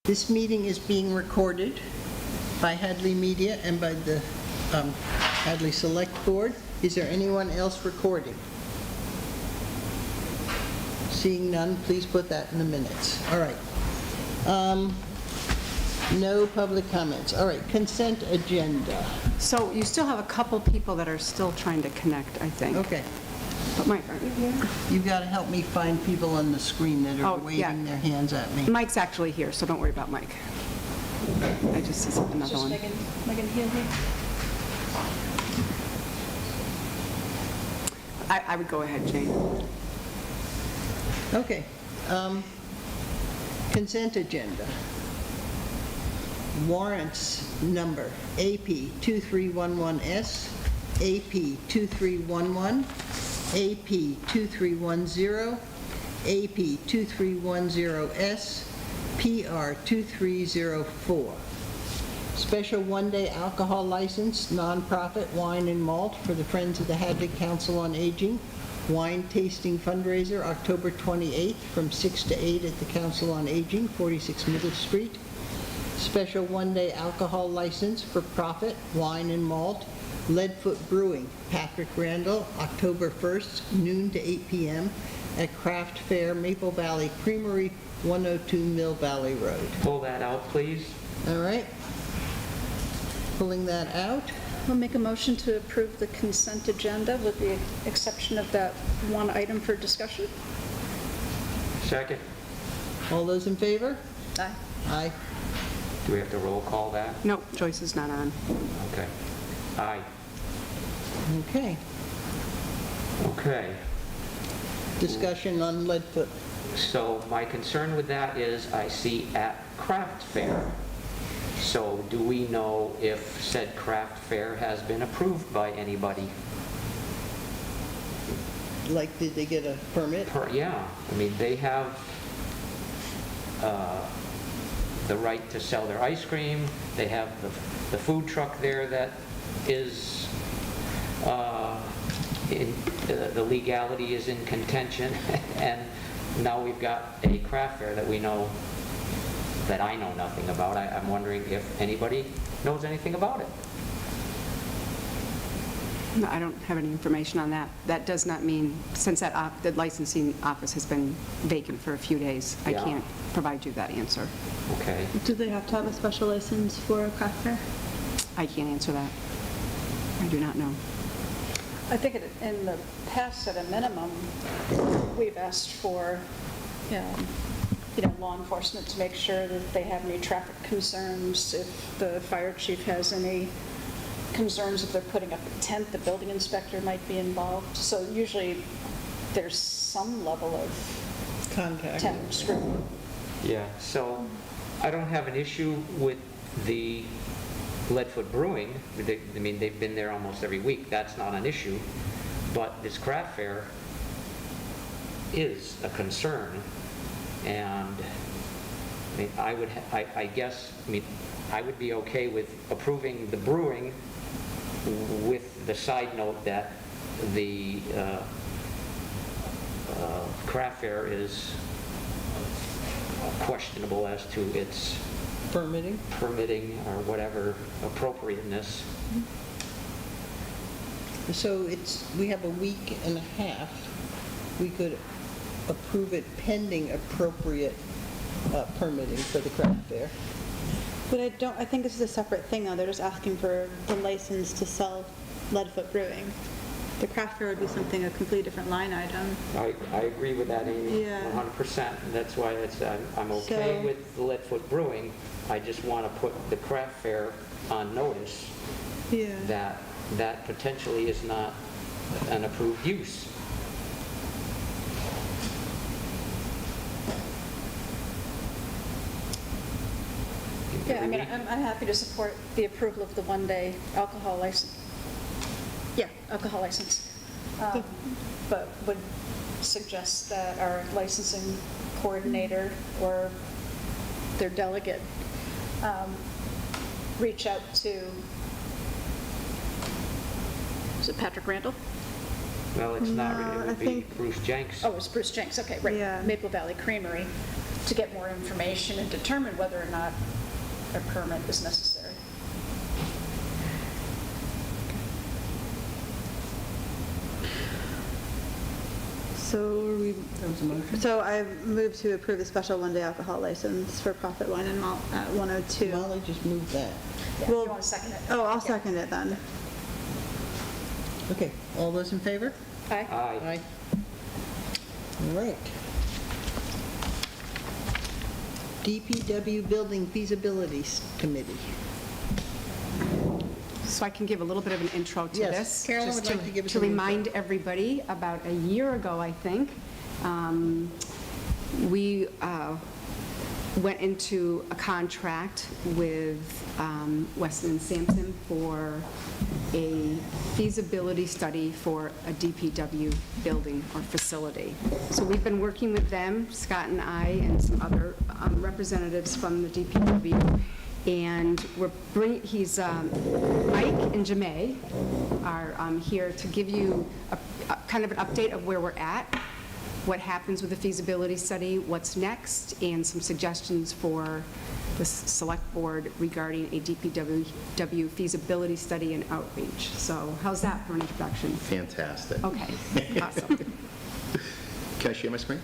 This meeting is being recorded by Hadley Media and by the Hadley Select Board. Is there anyone else recording? Seeing none, please put that in the minutes. All right. No public comments. All right, consent agenda. So you still have a couple people that are still trying to connect, I think. Okay. But Mike, aren't you here? You've got to help me find people on the screen that are Oh, yeah. waving their hands at me. Mike's actually here, so don't worry about Mike. I just see another Just one. Megan Hill here. I would go ahead, Jane. Okay. Consent agenda. Warrants number AP 2311S, AP 2311, AP 2310, AP 2310S, PR 2304. Special one-day alcohol license, nonprofit wine and malt for the Friends of the Hadley Council on Aging. Wine tasting fundraiser, October 28th from 6 to 8 at the Council on Aging, 46 Middle Street. Special one-day alcohol license for profit wine and malt, Leadfoot Brewing, Patrick Randall, October 1st, noon to 8 p.m. at Craft Fair, Maple Valley Creamery, 102 Mill Valley Road. Pull that out, please. All right. Pulling that out. I'll make a motion to approve the consent agenda with the exception of that one item for discussion. Second. All those in favor? Aye. Aye. Do we have to roll call that? No, Joyce is not on. Okay. Aye. Okay. Okay. Discussion on Leadfoot. So my concern with that is I see at craft fair. So do we know if said craft fair has been approved by anybody? Like, did they get a permit? Yeah. I mean, they have the right to sell their ice cream. They have the food truck there that is the legality is in contention, and now we've got a craft fair that we know, that I know nothing about. I'm wondering if anybody knows anything about it. No, I don't have any information on that. That does not mean, since the licensing office has been vacant for a few days, I Yeah. can't provide you that answer. Okay. Do they have to have a special license for a craft fair? I can't answer that. I do not know. I think in the past, at a minimum, we've asked for, law enforcement to make sure that they have any traffic concerns. If the fire chief has any concerns if they're putting up a tent, the building inspector might be involved. So usually there's some level of Contact. scrutiny. Yeah, so I don't have an issue with the Leadfoot Brewing. They've been there almost every week. That's not an issue. But this craft fair is a concern. And I would be okay with approving the brewing with the side note that the craft fair is questionable as to its Permitting? permitting or whatever appropriateness. So we have a week and a half. We could approve it pending appropriate permitting for the craft fair. But I think this is a separate thing though. They're just asking for the license to sell Leadfoot Brewing. The craft fair would be something, a completely different line item. I agree with that, Amy, Yeah. 100%. And that's why I'm okay So- with the Leadfoot Brewing. I just want to put the craft fair on notice Yeah. that potentially is not an approved use. Yeah, I'm happy to support the approval of the one-day alcohol license. Yeah, alcohol license. But would suggest that our licensing coordinator or their delegate reach out to, is it Patrick Randall? Well, it's not No, really, it I would be think- Bruce Jenks. Oh, it's Bruce Jenks, okay, right. Yeah. Maple Valley Creamery. to get more information and determine whether or not a permit is necessary. So I move to approve the special one-day alcohol license for Profit Wine and Malt at 102. Molly just moved that. Yeah, if Well- you want to second it. Oh, I'll Yeah. second it then. Okay, all those in favor? Aye. Aye. All right. DPW Building Feasibility Committee. So I can give a little bit of an intro to Yes, this. Carolyn just would like to give us To an intro. remind everybody, about a year ago, I think, we went into a contract with Weston and Sampson for a feasibility study for a DPW building or facility. So we've been working with them, Scott and I, and some other representatives from the DPW, and Mike and Jamae are here to give you a kind of an update of where we're at, what happens with the feasibility study, what's next, and some suggestions for the select board regarding a DPW feasibility study and outreach. So how's that for an introduction? Fantastic. Okay, awesome. Can I share my screen?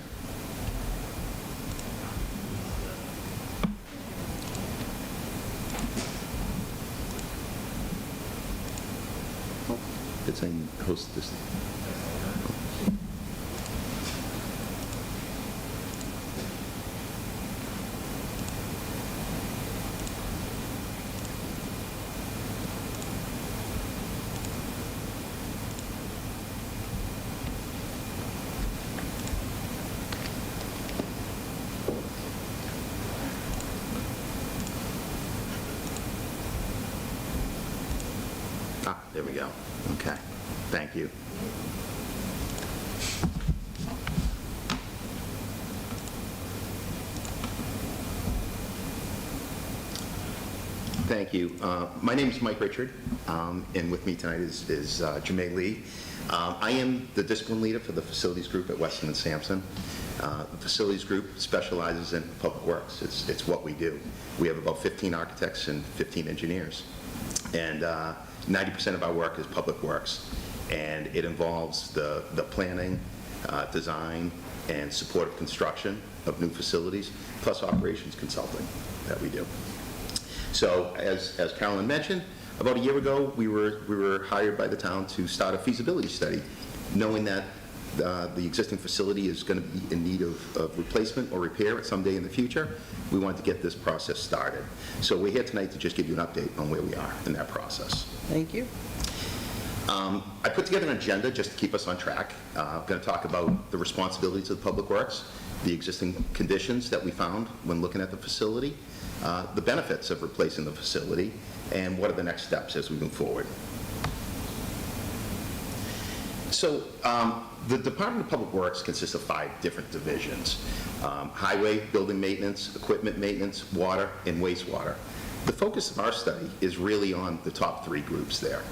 It's saying host this. Ah, there we go. Okay, thank you. Thank you. My name is Mike Richard, and with me tonight is Jamae Lee. I am the discipline leader for the facilities group at Weston and Sampson. The facilities group specializes in public works. It's what we do. We have about 15 architects and 15 engineers, and 90% of our work is public works, and it involves the planning, design, and support of construction of new facilities, plus operations consulting that we do. So, as Carolyn mentioned, about a year ago, we were hired by the town to start a feasibility study, knowing that the existing facility is going to be in need of replacement or repair at some day in the future. We wanted to get this process started. So we're here tonight to just give you an update on where we are in that process. Thank you. I put together an agenda just to keep us on track. I'm going to talk about the responsibilities of the Public Works, the existing conditions that we found when looking at the facility, the benefits of replacing the facility, and what are the next steps as we move forward. So the Department of Public Works consists of 5 different divisions: highway, building maintenance, equipment maintenance, water, and wastewater. The focus of our study is really on the top 3 groups there: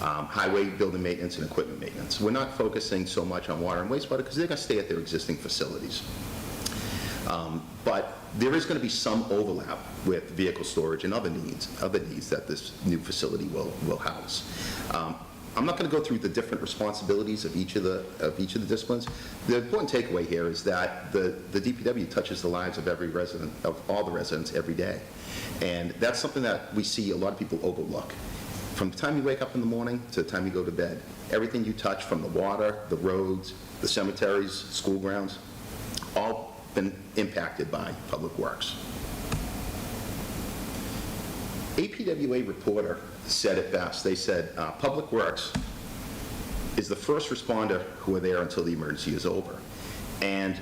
highway, building maintenance, and equipment maintenance. We're not focusing so much on water and wastewater because they're going to stay at their existing facilities. But there is going to be some overlap with vehicle storage and other needs that this new facility will house. I'm not going to go through the different responsibilities of each of the disciplines. The important takeaway here is that the DPW touches the lives of every resident, of all the residents, every day, and that's something that we see a lot of people overlook. From the time you wake up in the morning to the time you go to bed, everything you touch, from the water, the roads, the cemeteries, school grounds, all been impacted by Public Works. APWA reporter said it best. They said, Public Works is the first responder who are there until the emergency is over. And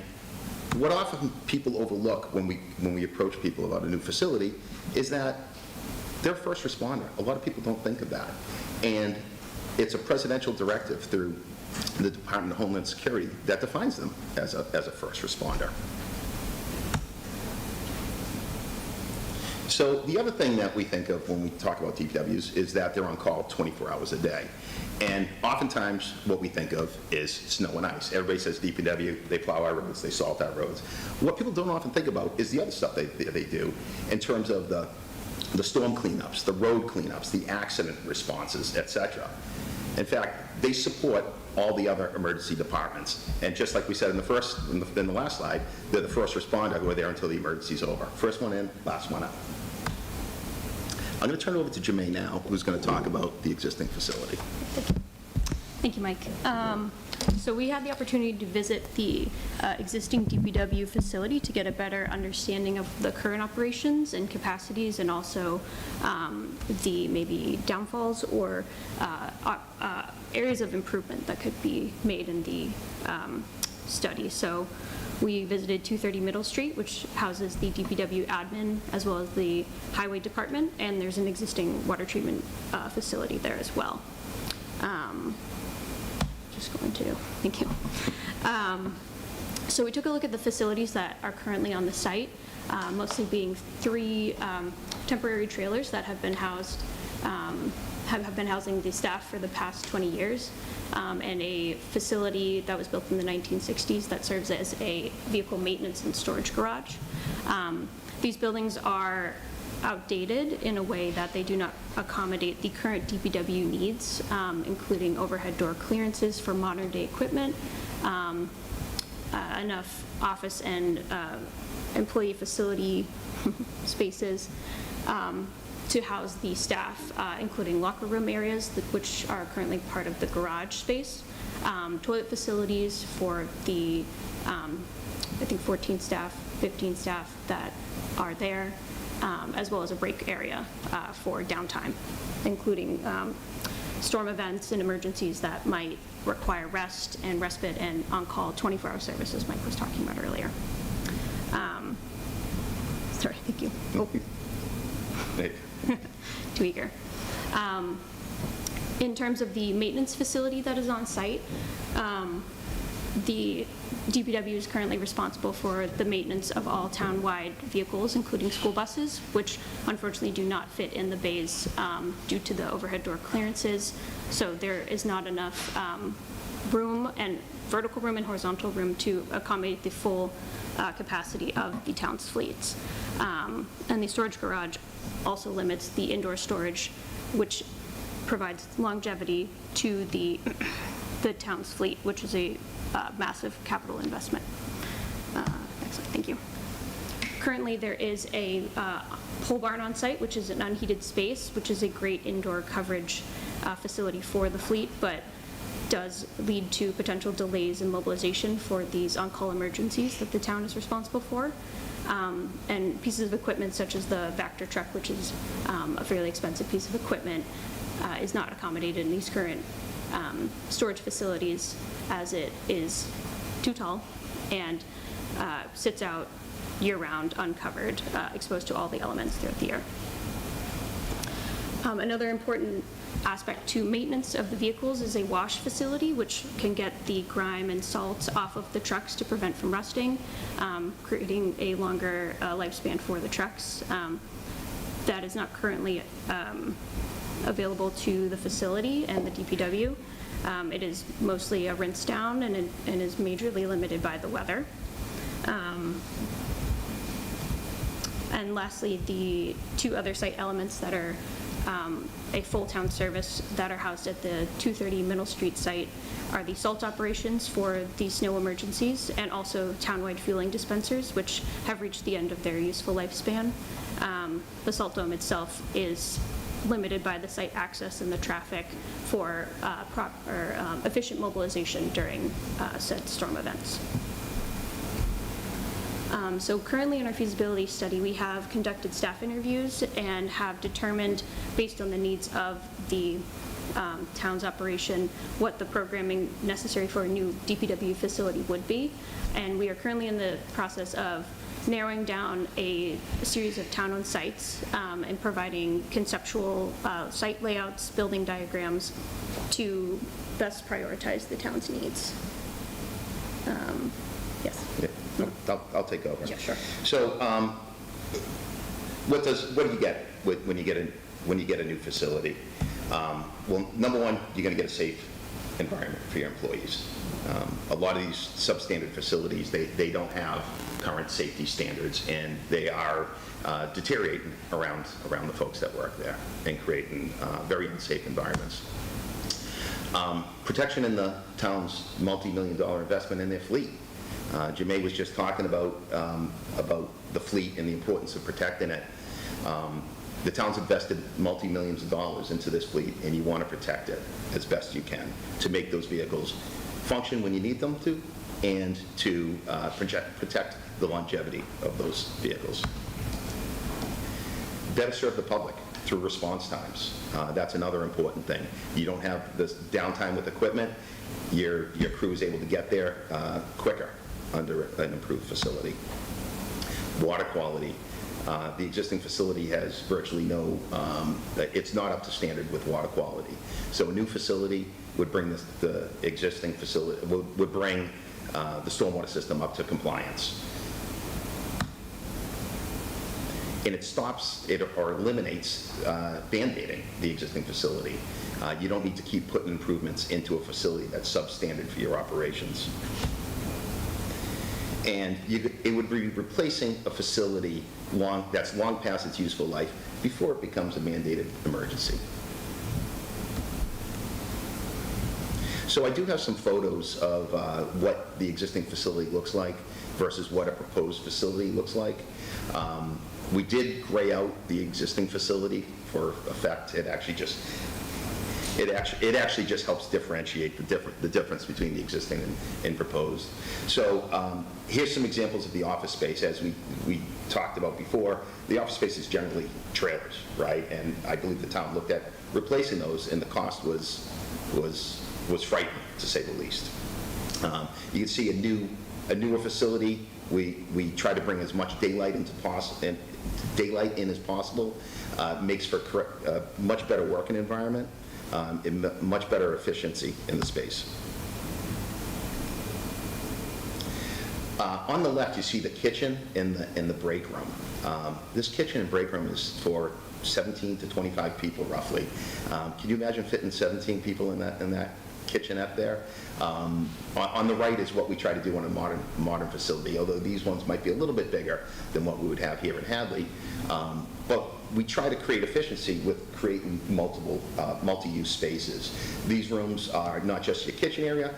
what often people overlook when we approach people about a new facility is that they're first responder. A lot of people don't think of that. And it's a presidential directive through the Department of Homeland Security that defines them as a first responder. So the other thing that we think of when we talk about DPWs is that they're on call 24 hours a day. And oftentimes, what we think of is snow and ice. Everybody says DPW, they plow our roads, they salt our roads. What people don't often think about is the other stuff they do in terms of the storm cleanups, the road cleanups, the accident responses, et cetera. In fact, they support all the other emergency departments. And just like we said in the last slide, they're the first responder who are there until the emergency's over. First one in, last one out. I'm going to turn it over to Jermaine now, who's going to talk about the existing facility. Thank you, Mike. So we had the opportunity to visit the existing DPW facility to get a better understanding of the current operations and capacities, and also the maybe downfalls or areas of improvement that could be made in the study. So we visited 230 Middle Street, which houses the DPW admin as well as the highway department, and there's an existing water treatment facility there as well. Just going to, thank you. So we took a look at the facilities that are currently on the site, mostly being 3 temporary trailers that have been housed, have been housing the staff for the past 20 years, and a facility that was built in the 1960s that serves as a vehicle maintenance and storage garage. These buildings are outdated in a way that they do not accommodate the current DPW needs, including overhead door clearances for modern day equipment, enough office and employee facility spaces to house the staff, including locker room areas, which are currently part of the garage space, toilet facilities for the, I think 14 staff, 15 staff that are there, as well as a break area for downtime, including storm events and emergencies that might require rest and respite and on-call 24-hour services Mike was talking about earlier. Sorry, thank you. Oh. Hey. Too eager. In terms of the maintenance facility that is on site, the DPW is currently responsible for the maintenance of all town-wide vehicles, including school buses, which unfortunately do not fit in the bays due to the overhead door clearances. So there is not enough room, and vertical room and horizontal room, to accommodate the full capacity of the town's fleets. And the storage garage also limits the indoor storage, which provides longevity to the town's fleet, which is a massive capital investment. Excellent, thank you. Currently, there is a pole barn on site, which is an unheated space, which is a great indoor coverage facility for the fleet, but does lead to potential delays in mobilization for these on-call emergencies that the town is responsible for. And pieces of equipment such as the Vector truck, which is a fairly expensive piece of equipment, is not accommodated in these current storage facilities, as it is too tall and sits out year-round uncovered, exposed to all the elements throughout the year. Another important aspect to maintenance of the vehicles is a wash facility, which can get the grime and salt off of the trucks to prevent from rusting, creating a longer lifespan for the trucks. That is not currently available to the facility and the DPW. It is mostly a rinse down and is majorly limited by the weather. And lastly, the 2 other site elements that are a full town service that are housed at the 230 Middle Street site are the salt operations for the snow emergencies, and also townwide fueling dispensers, which have reached the end of their useful lifespan. The salt dome itself is limited by the site access and the traffic for proper efficient mobilization during said storm events. So currently in our feasibility study, we have conducted staff interviews and have determined, based on the needs of the town's operation, what the programming necessary for a new DPW facility would be. And we are currently in the process of narrowing down a series of town-owned sites and providing conceptual site layouts, building diagrams to best prioritize the town's needs. Yes. Yeah, I'll take over. Yeah, sure. So what do you get when you get a new facility? Well, number one, you're going to get a safe environment for your employees. A lot of these substandard facilities, they don't have current safety standards, and they are deteriorating around the folks that work there and creating very unsafe environments. Protection in the town's multi-million-dollar investment in their fleet. Jemaine was just talking about the fleet and the importance of protecting it. The town's invested multi-millions of dollars into this fleet, and you want to protect it as best you can to make those vehicles function when you need them to, and to protect the longevity of those vehicles. Better serve the public through response times. That's another important thing. You don't have this downtime with equipment. Your crew is able to get there quicker under an improved facility. Water quality. The existing facility has virtually no, it's not up to standard with water quality. So a new facility would bring the existing facility, would bring the stormwater system up to compliance. And it stops or eliminates band-aiding the existing facility. You don't need to keep putting improvements into a facility that's substandard for your operations. And it would be replacing a facility that's long past its useful life before it becomes a mandated emergency. So I do have some photos of what the existing facility looks like versus what a proposed facility looks like. We did gray out the existing facility for effect. It actually just helps differentiate the difference between the existing and proposed. So here's some examples of the office space. As we talked about before, the office space is generally trailers, right? And I believe the town looked at replacing those, and the cost was frightening, to say the least. You can see a newer facility. We try to bring as much daylight in as possible. Makes for a much better working environment. And much better efficiency in the space. On the left, you see the kitchen and the break room. This kitchen and break room is for 17 to 25 people, roughly. Can you imagine fitting 17 people in that kitchenette there? On the right is what we try to do on a modern facility, although these ones might be a little bit bigger than what we would have here in Hadley. But we try to create efficiency with creating multi-use spaces. These rooms are not just your kitchen area,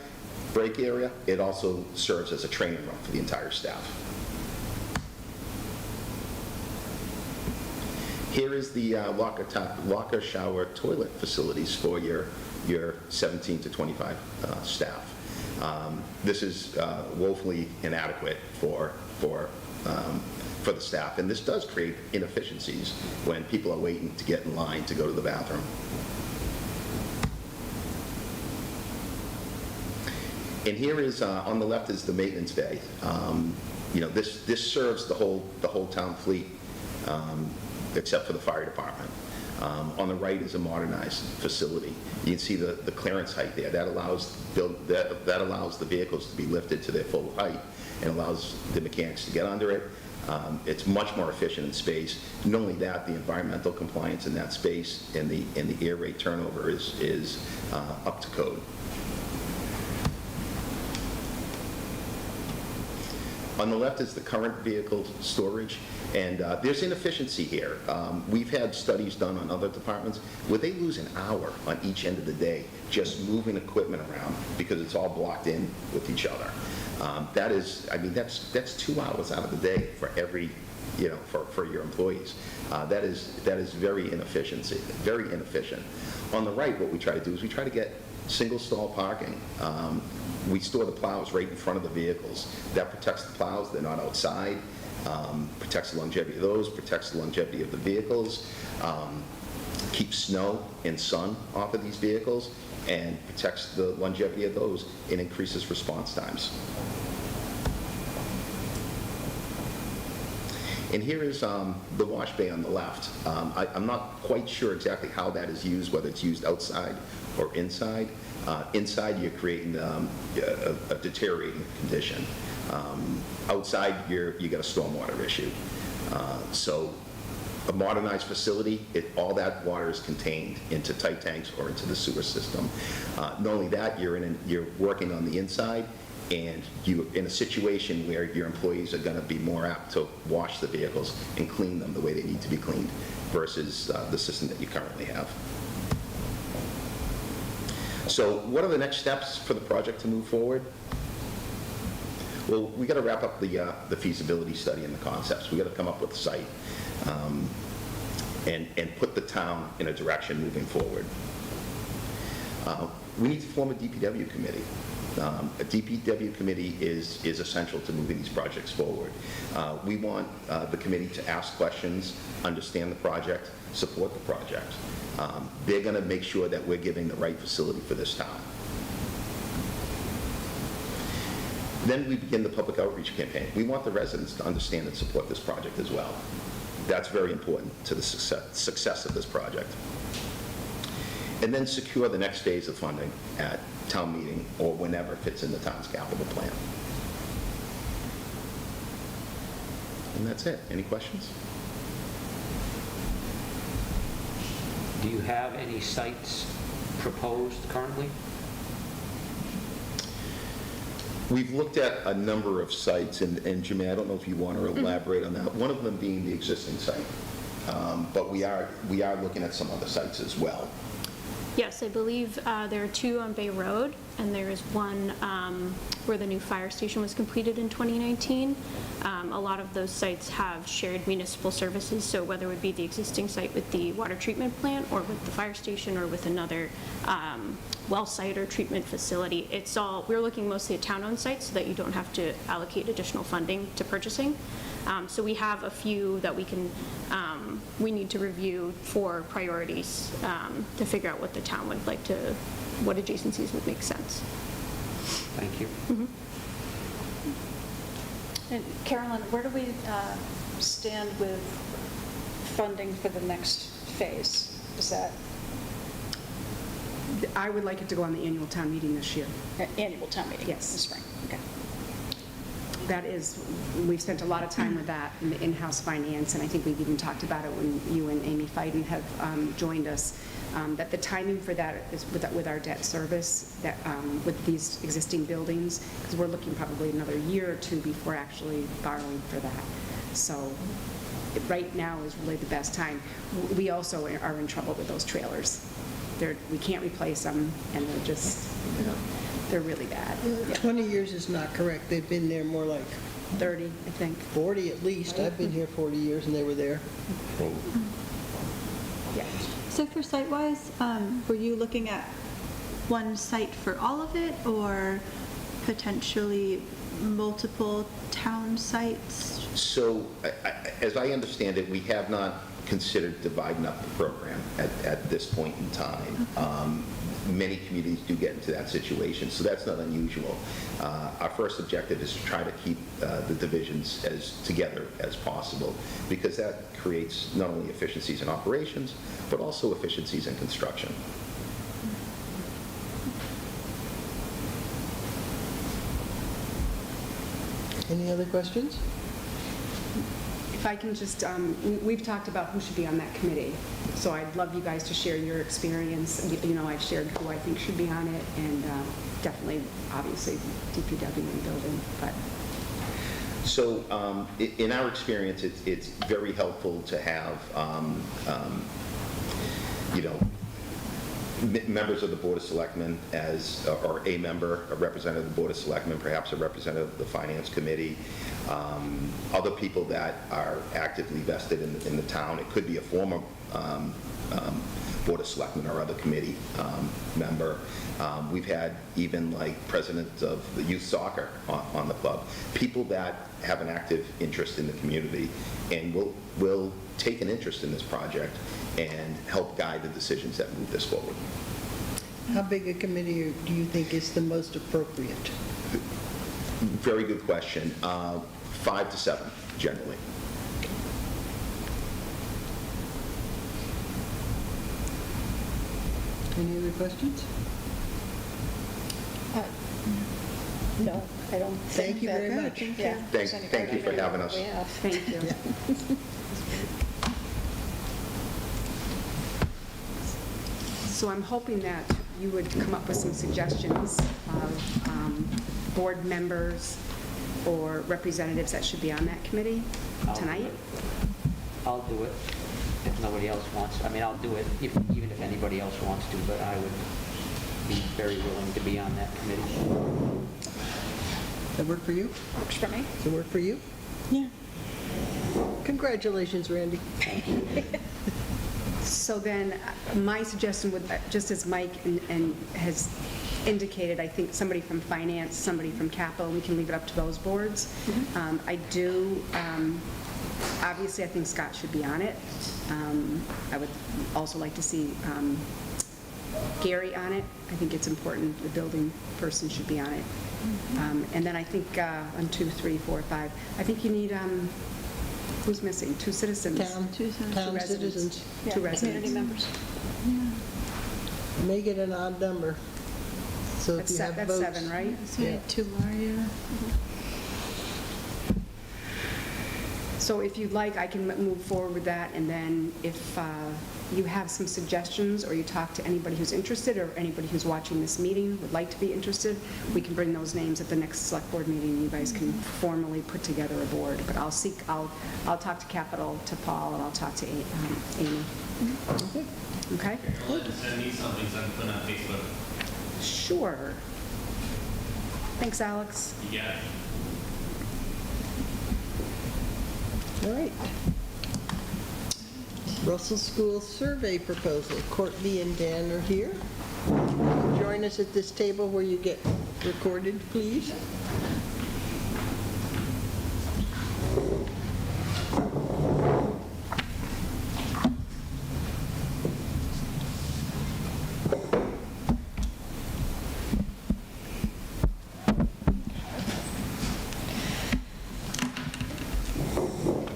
break area, it also serves as a training room for the entire staff. Here is the locker, shower, toilet facilities for your 17 to 25 staff. This is woefully inadequate for the staff, and this does create inefficiencies when people are waiting to get in line to go to the bathroom. And here is, on the left is the maintenance bay. This serves the whole town fleet, except for the fire department. On the right is a modernized facility. You can see the clearance height there. That allows the vehicles to be lifted to their full height and allows the mechanics to get under it. It's much more efficient in space. Not only that, the environmental compliance in that space and the air rate turnover is up to code. On the left is the current vehicle storage, and there's inefficiency here. We've had studies done on other departments where they lose an hour on each end of the day just moving equipment around because it's all blocked in with each other. That's 2 hours out of the day for every, for your employees. That is very inefficient. On the right, what we try to do is we try to get single stall parking. We store the plows right in front of the vehicles. That protects the plows, they're not outside, protects the longevity of those, protects the longevity of the vehicles, keeps snow and sun off of these vehicles, and protects the longevity of those and increases response times. And here is the wash bay on the left. I'm not quite sure exactly how that is used, whether it's used outside or inside. Inside, you're creating a deteriorating condition. Outside, you got a stormwater issue. So a modernized facility, all that water is contained into tight tanks or into the sewer system. Not only that, you're working on the inside, and you're in a situation where your employees are going to be more apt to wash the vehicles and clean them the way they need to be cleaned versus the system that you currently have. So what are the next steps for the project to move forward? Well, we got to wrap up the feasibility study and the concepts. We got to come up with a site and put the town in a direction moving forward. We need to form a DPW committee. A DPW committee is essential to moving these projects forward. We want the committee to ask questions, understand the project, support the project. They're going to make sure that we're giving the right facility for this town. Then we begin the public outreach campaign. We want the residents to understand and support this project as well. That's very important to the success of this project. And then secure the next phase of funding at town meeting or whenever it fits in the town's capital plan. And that's it. Any questions? Do you have any sites proposed currently? We've looked at a number of sites, and Jimmy, I don't know if you want to elaborate on that. One of them being the existing site, but we are looking at some other sites as well. Yes, I believe there are 2 on Bay Road, and there is one where the new fire station was completed in 2019. A lot of those sites have shared municipal services, so whether it would be the existing site with the water treatment plant or with the fire station or with another well site or treatment facility, we're looking mostly at town-owned sites so that you don't have to allocate additional funding to purchasing. So we have a few that we need to review for priorities to figure out what the town would like to, what adjacencies would make sense. Thank you. And Carolyn, where do we stand with funding for the next phase? Is that I would like it to go on the annual town meeting this year. annual town meeting? Yes. In the spring, okay. That is, we've spent a lot of time with that in the in-house finance, and I think we've even talked about it when you and Amy Fiden have joined us, that the timing for that is with our debt service, that with these existing buildings, because we're looking probably another year or 2 before actually borrowing for that. So right now is really the best time. We also are in trouble with those trailers. We can't replace them, and they're just, they're really bad. 20 years is not correct. They've been there more like 30, I think. 40 at least. I've been here 40 years and they were there. Yeah. So for site-wise, were you looking at one site for all of it, or potentially multiple town sites? So, as I understand it, we have not considered dividing up the program at this point in time. Many communities do get into that situation, so that's not unusual. Our first objective is to try to keep the divisions as together as possible, because that creates not only efficiencies in operations, but also efficiencies in construction. Any other questions? If I can just, we've talked about who should be on that committee, so I'd love you guys to share your experience. You know, I've shared who I think should be on it, and definitely, obviously, DPW and building, but. So in our experience, it's very helpful to have, members of the Board of Selectmen or a member, a representative of the Board of Selectmen, perhaps a representative of the Finance Committee, other people that are actively vested in the town. It could be a former Board of Selectmen or other committee member. We've had even like presidents of the youth soccer on the club, people that have an active interest in the community and will take an interest in this project and help guide the decisions that move this forward. How big a committee do you think is the most appropriate? Very good question. 5 to 7, generally. Any other questions? No, I don't think Thank you that- very much. Yeah. Thank you for having us. We have. Thank you. So I'm hoping that you would come up with some suggestions of board members or representatives that should be on that committee tonight. I'll do it if nobody else wants. I mean, I'll do it even if anybody else wants to, but I would be very willing to be on that committee. That work for you? Works for me. Does it work for you? Yeah. Congratulations, Randy. So then, my suggestion would, just as Mike has indicated, I think somebody from finance, somebody from capital, we can leave it up to those boards. I do, obviously, I think Scott should be on it. I would also like to see Gary on it. I think it's important, the building person should be on it. And then I think 1, 2, 3, 4, 5, I think you need, who's missing? 2 citizens. Town residents. citizens. Yeah, 2 residents. community members. Make it an odd number. So if you have That's votes. 7, right? So we had 2 more, yeah. So if you'd like, I can move forward with that, and then if you have some suggestions, or you talk to anybody who's interested, or anybody who's watching this meeting would like to be interested, we can bring those names at the next select board meeting. You guys can formally put together a board, but I'll talk to Capital, to Paul, and I'll talk to Amy. Okay? Send me something so I can put on Facebook. Sure. Thanks, Alex. You got it. All right. Russell School Survey Proposal. Courtney and Dan are here. Join us at this table where you get recorded, please.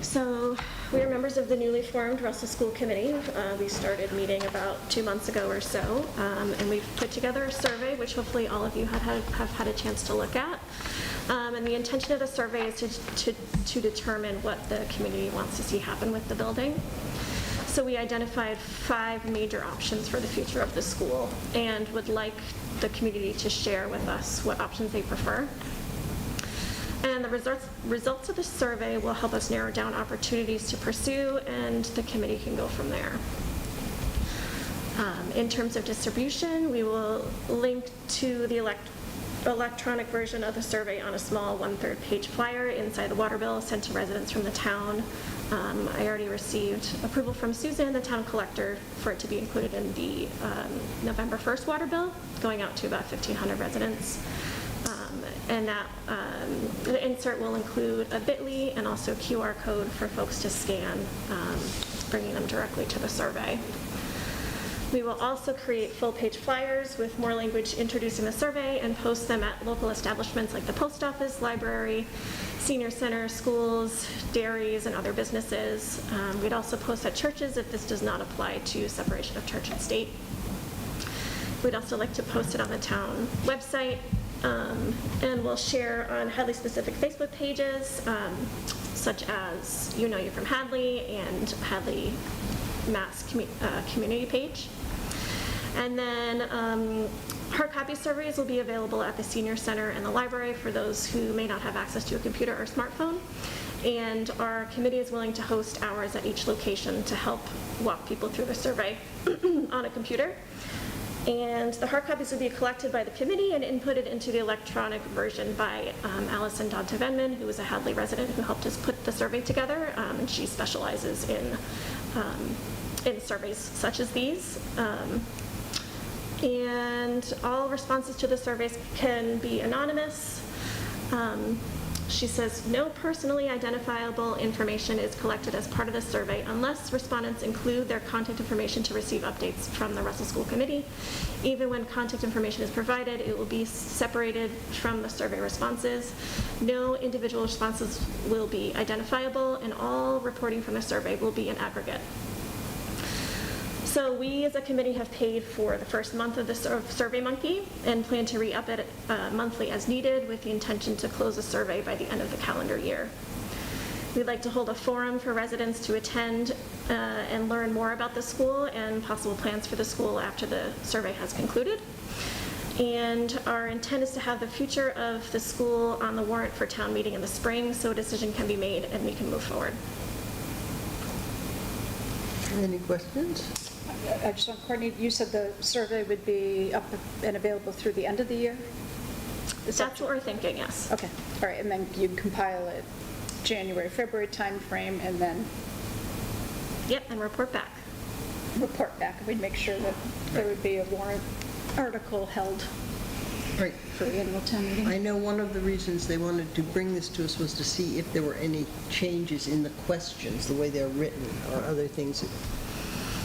So we are members of the newly formed Russell School Committee. We started meeting about 2 months ago or so, and we've put together a survey, which hopefully all of you have had a chance to look at. And the intention of the survey is to determine what the community wants to see happen with the building. So we identified 5 major options for the future of the school and would like the community to share with us what options they prefer. And the results of the survey will help us narrow down opportunities to pursue, and the committee can go from there. In terms of distribution, we will link to the electronic version of the survey on a small 1/3 page flyer inside the water bill sent to residents from the town. I already received approval from Susan, the town collector, for it to be included in the November 1st water bill, going out to about 1,500 residents. And that the insert will include a bit.ly and also QR code for folks to scan, bringing them directly to the survey. We will also create full-page flyers with more language introducing the survey and post them at local establishments like the post office, library, senior center, schools, dairies, and other businesses. We'd also post at churches if this does not apply to separation of church and state. We'd also like to post it on the town website, and we'll share on Hadley-specific Facebook pages, such as You Know You're from Hadley and Hadley Mass community page. And then hard copy surveys will be available at the senior center and the library for those who may not have access to a computer or smartphone. And our committee is willing to host hours at each location to help walk people through the survey on a computer. And the hard copies will be collected by the committee and inputted into the electronic version by Allison Donta-Venman, who is a Hadley resident who helped us put the survey together, and she specializes in surveys such as these. And all responses to the surveys can be anonymous. She says no personally identifiable information is collected as part of the survey unless respondents include their contact information to receive updates from the Russell School Committee. Even when contact information is provided, it will be separated from the survey responses. No individual responses will be identifiable, and all reporting from the survey will be in aggregate. So we as a committee have paid for the first month of the SurveyMonkey and plan to re-up it monthly as needed with the intention to close the survey by the end of the calendar year. We'd like to hold a forum for residents to attend and learn more about the school and possible plans for the school after the survey has concluded. And our intent is to have the future of the school on the warrant for town meeting in the spring, so a decision can be made and we can move forward. Any questions? I just want, Courtney, you said the survey would be up and available through the end of the year? That's what we're thinking, yes. Okay, all right, and then you'd compile it January, February timeframe, and then Yep, and report back. report back, and we'd make sure that there would be a warrant article held Right. for the annual town meeting. I know one of the reasons they wanted to bring this to us was to see if there were any changes in the questions, the way they're written, or other things that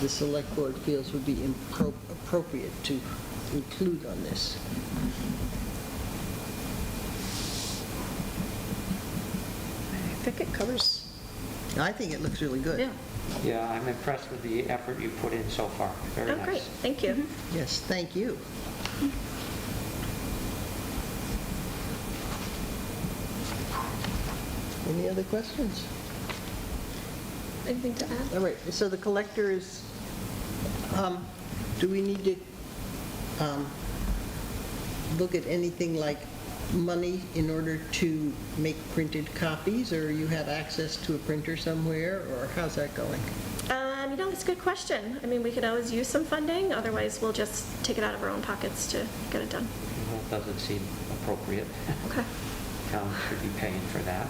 the select board feels would be appropriate to include on this. I think it covers, I think it looks really good. yeah. Yeah, I'm impressed with the effort you put in so far. Very Oh, nice. great, thank you. Yes, thank you. Any other questions? Anything to add? All right, so the collector is, do we need to look at anything like money in order to make printed copies, or you have access to a printer somewhere, or how's that going? That's a good question. I mean, we could always use some funding, otherwise we'll just take it out of our own pockets to get it done. Well, it doesn't seem appropriate. Okay. Town should be paying for that.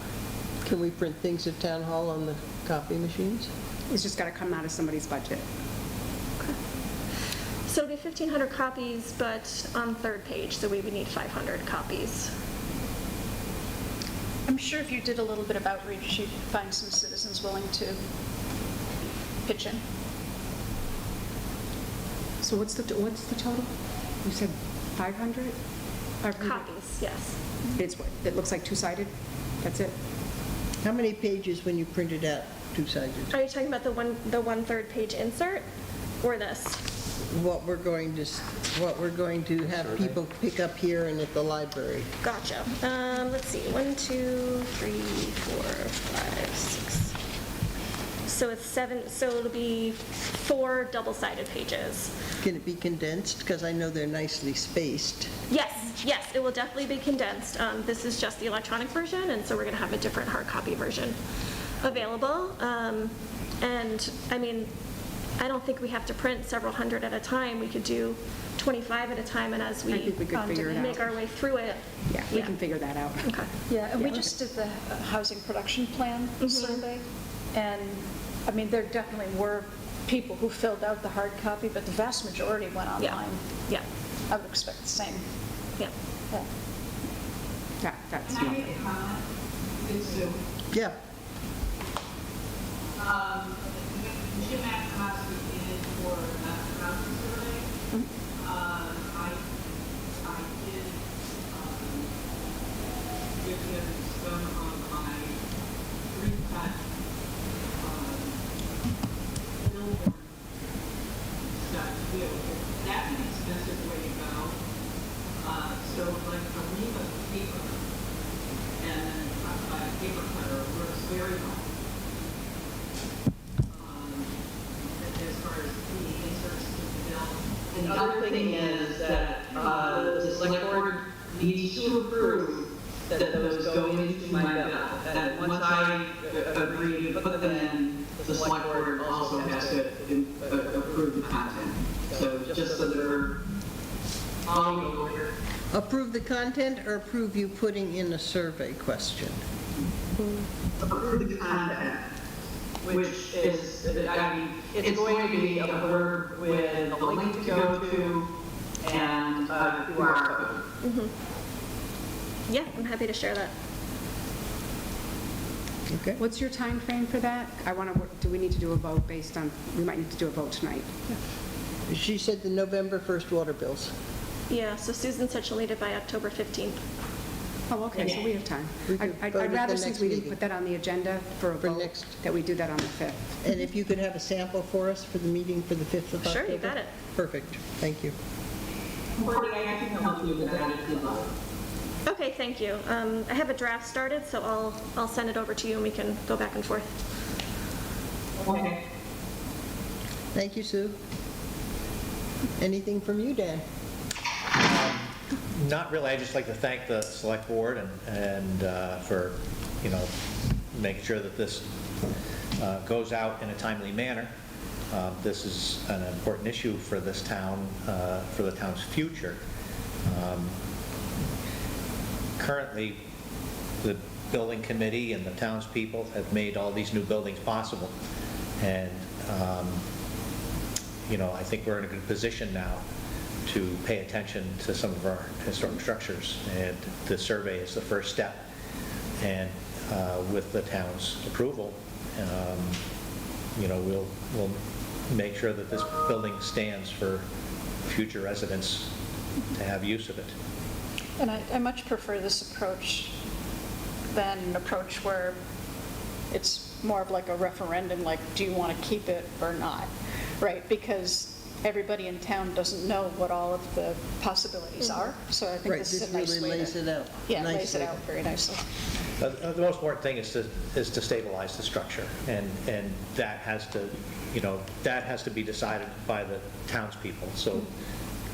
Can we print things at Town Hall on the copy machines? It's just got to come out of somebody's budget. So it'll be 1,500 copies, but on third page, so we would need 500 copies. I'm sure if you did a little bit of outreach, you'd find some citizens willing to pitch in. So what's the total? You said 500? Copies, yes. It looks like two-sided? That's it? How many pages when you print it out, two-sided? Are you talking about the one-third page insert, or this? What we're going to have Survey. people pick up here and at the library. Gotcha. Let's see, 1, 2, 3, 4, 5, 6. So it's 7, so it'll be 4 double-sided pages. Can it be condensed? Because I know they're nicely spaced. Yes, it will definitely be condensed. This is just the electronic version, and so we're going to have a different hard copy version available. And, I mean, I don't think we have to print several hundred at a time. We could do 25 at a time, and as I we think we could figure it make out. our way through it. Yeah, we can figure that out. Okay. Yeah, and we just did the housing production plan survey, and, I mean, there definitely were people who filled out the hard copy, but the vast majority went Yeah. online. Yeah, I would expect the same. yeah. Yeah. That's Can I nothing. make a comment? It's Sue. Yeah. Jim asked us to get in for a housing survey. I did give him some of my pre-cut billboard stuff too. That's an expensive way to go. So like a ream of paper and then a paper cutter works very well. As far as the inserts to the bill. And the other thing is that the select board needs to approve that those go into my bill. And once I agree to put them in, the select board also has to approve the content. So just so they're all over. Approve the content or approve you putting in a survey question? Approve the content, which is, I mean, it's going to be a blurb with a link to go to and a QR code. Yeah, I'm happy to share that. Okay. What's your time frame for that? Do we need to do a vote based on, we might need to do a vote tonight. She said the November 1st water bills. Yeah, so Susan said she'll need it by October 15th. Oh, okay, so we have time. We could I'd vote at rather, the since next we didn't meeting. put that on the agenda for a For vote, next- that we do that on the 5th. And if you could have a sample for us for the meeting for the 5th of October? Sure, you got it. Perfect, thank you. Courtney, I can help you with that if you'd like. Okay, thank you. I have a draft started, so I'll send it over to you and we can go back and forth. Okay. Thank you, Sue. Anything from you, Dan? Not really. I'd just like to thank the select board and for, making sure that this goes out in a timely manner. This is an important issue for this town, for the town's future. Currently, the building committee and the townspeople have made all these new buildings possible. And, I think we're in a good position now to pay attention to some of our historic structures. And the survey is the first step. And with the town's approval, we'll make sure that this building stands for future residents to have use of it. And I much prefer this approach than an approach where it's more of like a referendum, like, do you want to keep it or not, right? Because everybody in town doesn't know what all of the possibilities are, so I think Right, this is this a nice really way lays to... it out Yeah, lays nicely. it out very nicely. The most important thing is to stabilize the structure, and that has to be decided by the townspeople. So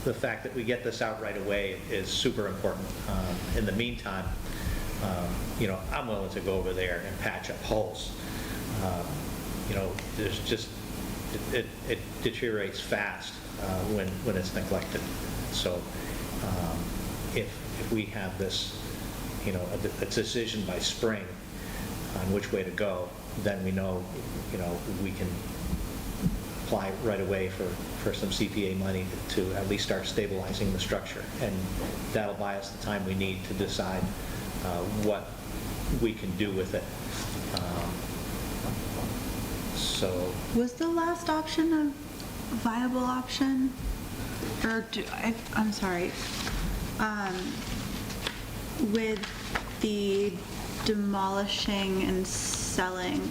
the fact that we get this out right away is super important. In the meantime, I'm willing to go over there and patch up holes. There's just it deteriorates fast when it's neglected. So if we have this, a decision by spring on which way to go, then we know, we can apply right away for some CPA money to at least start stabilizing the structure. And that'll buy us the time we need to decide what we can do with it. So Was the last option a viable option? Or I'm sorry, with the demolishing and selling,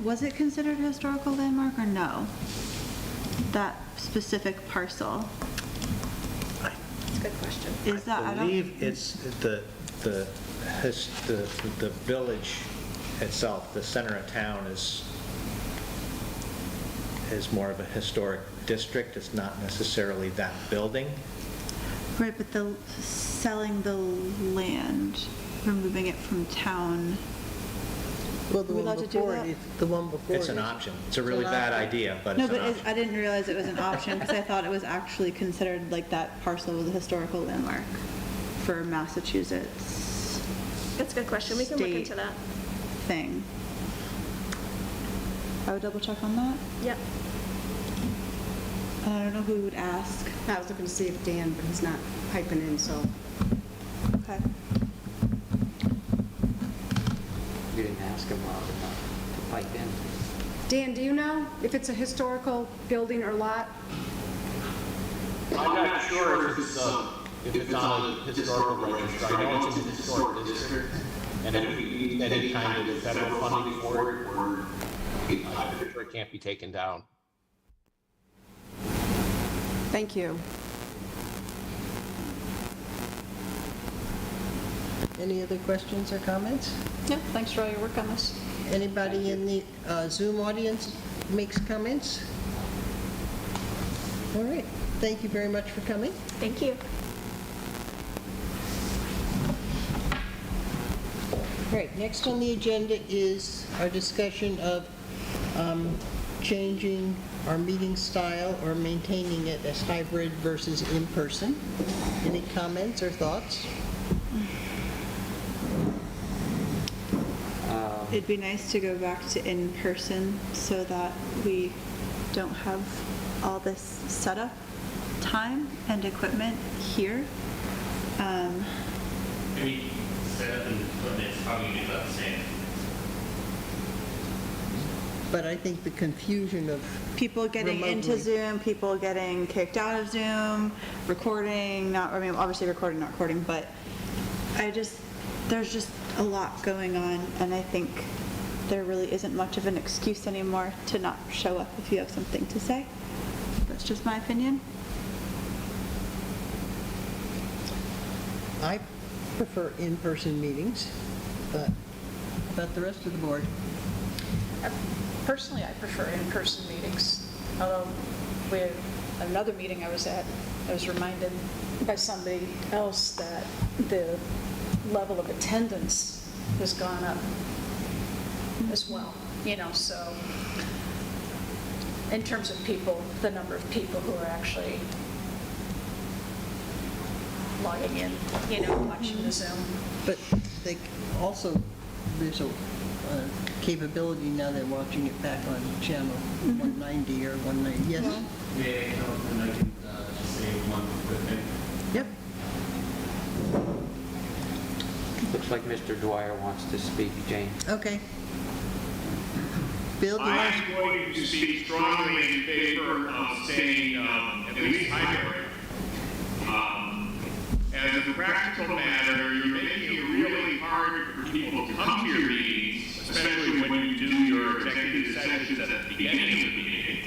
was it considered a historical landmark or no? That specific parcel? That's a good question. Is that, I believe it's the village itself, the center of town is more of a historic district. It's not necessarily that building. Right, but selling the land, removing it from town. Well, the Are we one allowed to do before that? it, the one before It's an it. option. It's a really an bad option. idea, but No, it's an but option. I didn't realize it was an option because I thought it was actually considered like that parcel was a historical landmark for Massachusetts That's a good question. We can look State. into that. thing. I would double check on that. Yep. I don't know who we would ask. I was looking to see if Dan, but he's not piping in, so. Okay. You didn't ask him loud enough to pipe in. Dan, do you know if it's a historical building or lot? I'm not sure if it's on a historical register. I know it's in the historic district, and if we need any kind of federal funding for it, I'm sure it can't be taken down. Thank you. Any other questions or comments? Yeah, thanks for all your work on this. Anybody in the Zoom audience makes comments? All right, thank you very much for coming. Thank you. All right, next on the agenda is our discussion of changing our meeting style or maintaining it as hybrid versus in-person. Any comments or thoughts? It'd be nice to go back to in-person so that we don't have all this setup time and equipment here. Maybe setup and equipment's probably gonna be about the same. But I think the confusion of People getting into remotely. Zoom, people getting kicked out of Zoom, recording, obviously recording, not recording, but there's just a lot going on, and I think there really isn't much of an excuse anymore to not show up if you have something to say. That's just my opinion. I prefer in-person meetings, but about the rest of the board. Personally, I prefer in-person meetings. Although, with another meeting I was at, I was reminded by somebody else that the level of attendance has gone up as well, so in terms of people, the number of people who are actually logging in, watching the Zoom. But they also, there's a capability now, they're watching it back on channel 190 or 190, yes? Yeah, and I can say one quick thing. Yep. Looks like Mr. Dwyer wants to speak, Jane. Okay. Bill, do you want I'm going to speak strongly in favor of saying at least hybrid. As a practical matter, you're making it really hard for people to come to your meetings, especially when you do your executive sessions at the beginning of the meeting.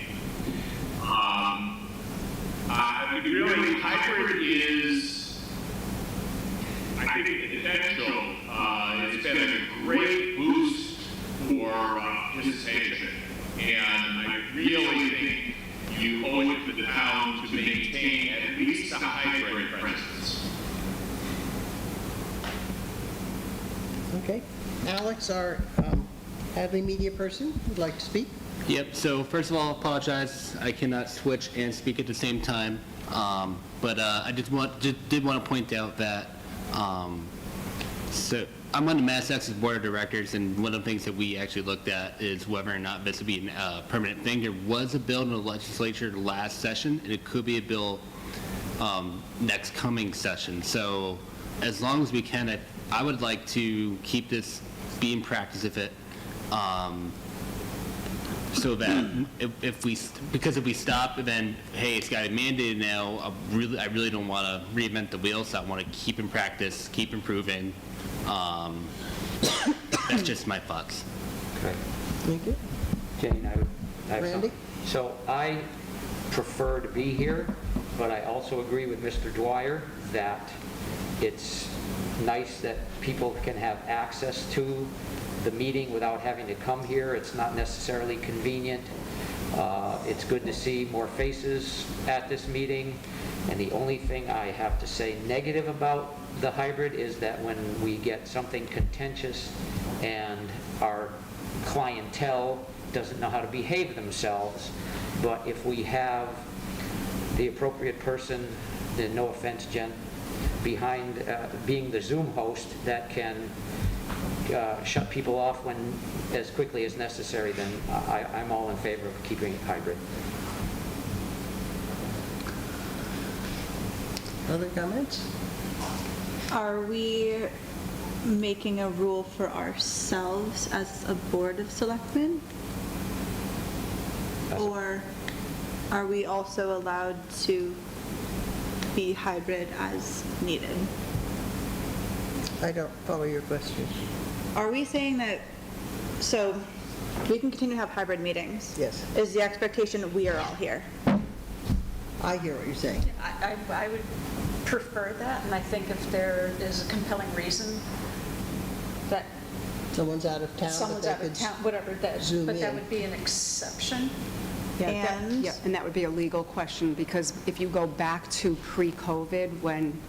Really, hybrid is, I think, essential. It's been a great boost for participation, and I really think you owe it to the town to maintain at least a hybrid presence. Okay. Alex, our Hadley media person, would like to speak. Yep, so first of all, apologize, I cannot switch and speak at the same time. But I did want to point out that, so I'm on the Mass Access Board of Directors, and one of the things that we actually looked at is whether or not this would be a permanent thing. There was a bill in the legislature last session, and it could be a bill next coming session. So as long as we can, I would like to keep this be in practice if it, so that if we stop and then, hey, it's got to be mandated now, I really don't want to reinvent the wheel, so I want to keep in practice, keep improving. That's just my thoughts. Okay. Thank you. Jane, I have Randy? So I prefer to be here, but I also agree with Mr. Dwyer that it's nice that people can have access to the meeting without having to come here. It's not necessarily convenient. It's good to see more faces at this meeting. And the only thing I have to say negative about the hybrid is that when we get something contentious and our clientele doesn't know how to behave themselves, but if we have the appropriate person, and no offense, Jen, behind being the Zoom host that can shut people off as quickly as necessary, then I'm all in favor of keeping it hybrid. Other comments? Are we making a rule for ourselves as a board of selectmen? Or are we also allowed to be hybrid as needed? I don't follow your question. Are we saying that, so we can continue to have hybrid meetings? Yes. Is the expectation we are all here? I hear what you're saying. I would prefer that, and I think if there is a compelling reason that Someone's out of town. someone's but out they of could town, whatever that, Zoom but that in. would be an exception. And Yeah, and that would be a legal question, because if you go back to pre-COVID, when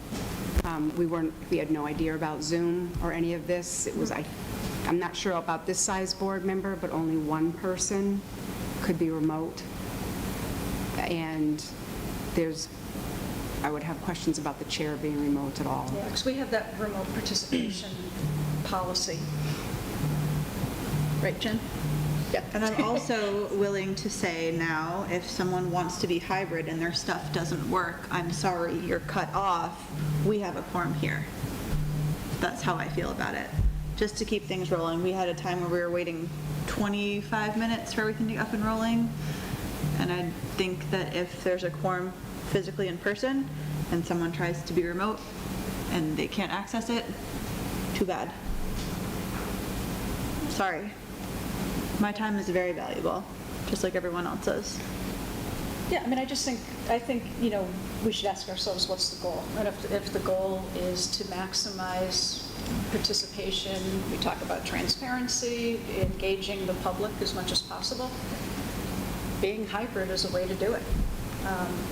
we had no idea about Zoom or any of this, it was, I'm not sure about this size board member, but only one person could be remote. And I would have questions about the chair being remote at all. Yeah, because we have that remote participation policy. Right, Jen? Yeah. And I'm also willing to say now, if someone wants to be hybrid and their stuff doesn't work, I'm sorry, you're cut off, we have a quorum here. That's how I feel about it. Just to keep things rolling. We had a time where we were waiting 25 minutes for everything to get up and rolling. And I think that if there's a quorum physically in person and someone tries to be remote and they can't access it, too bad. Sorry. My time is very valuable, just like everyone else's. Yeah, I mean, I think, we should ask ourselves, what's the goal? And if the goal is to maximize participation, we talk about transparency, engaging the public as much as possible, being hybrid is a way to do it.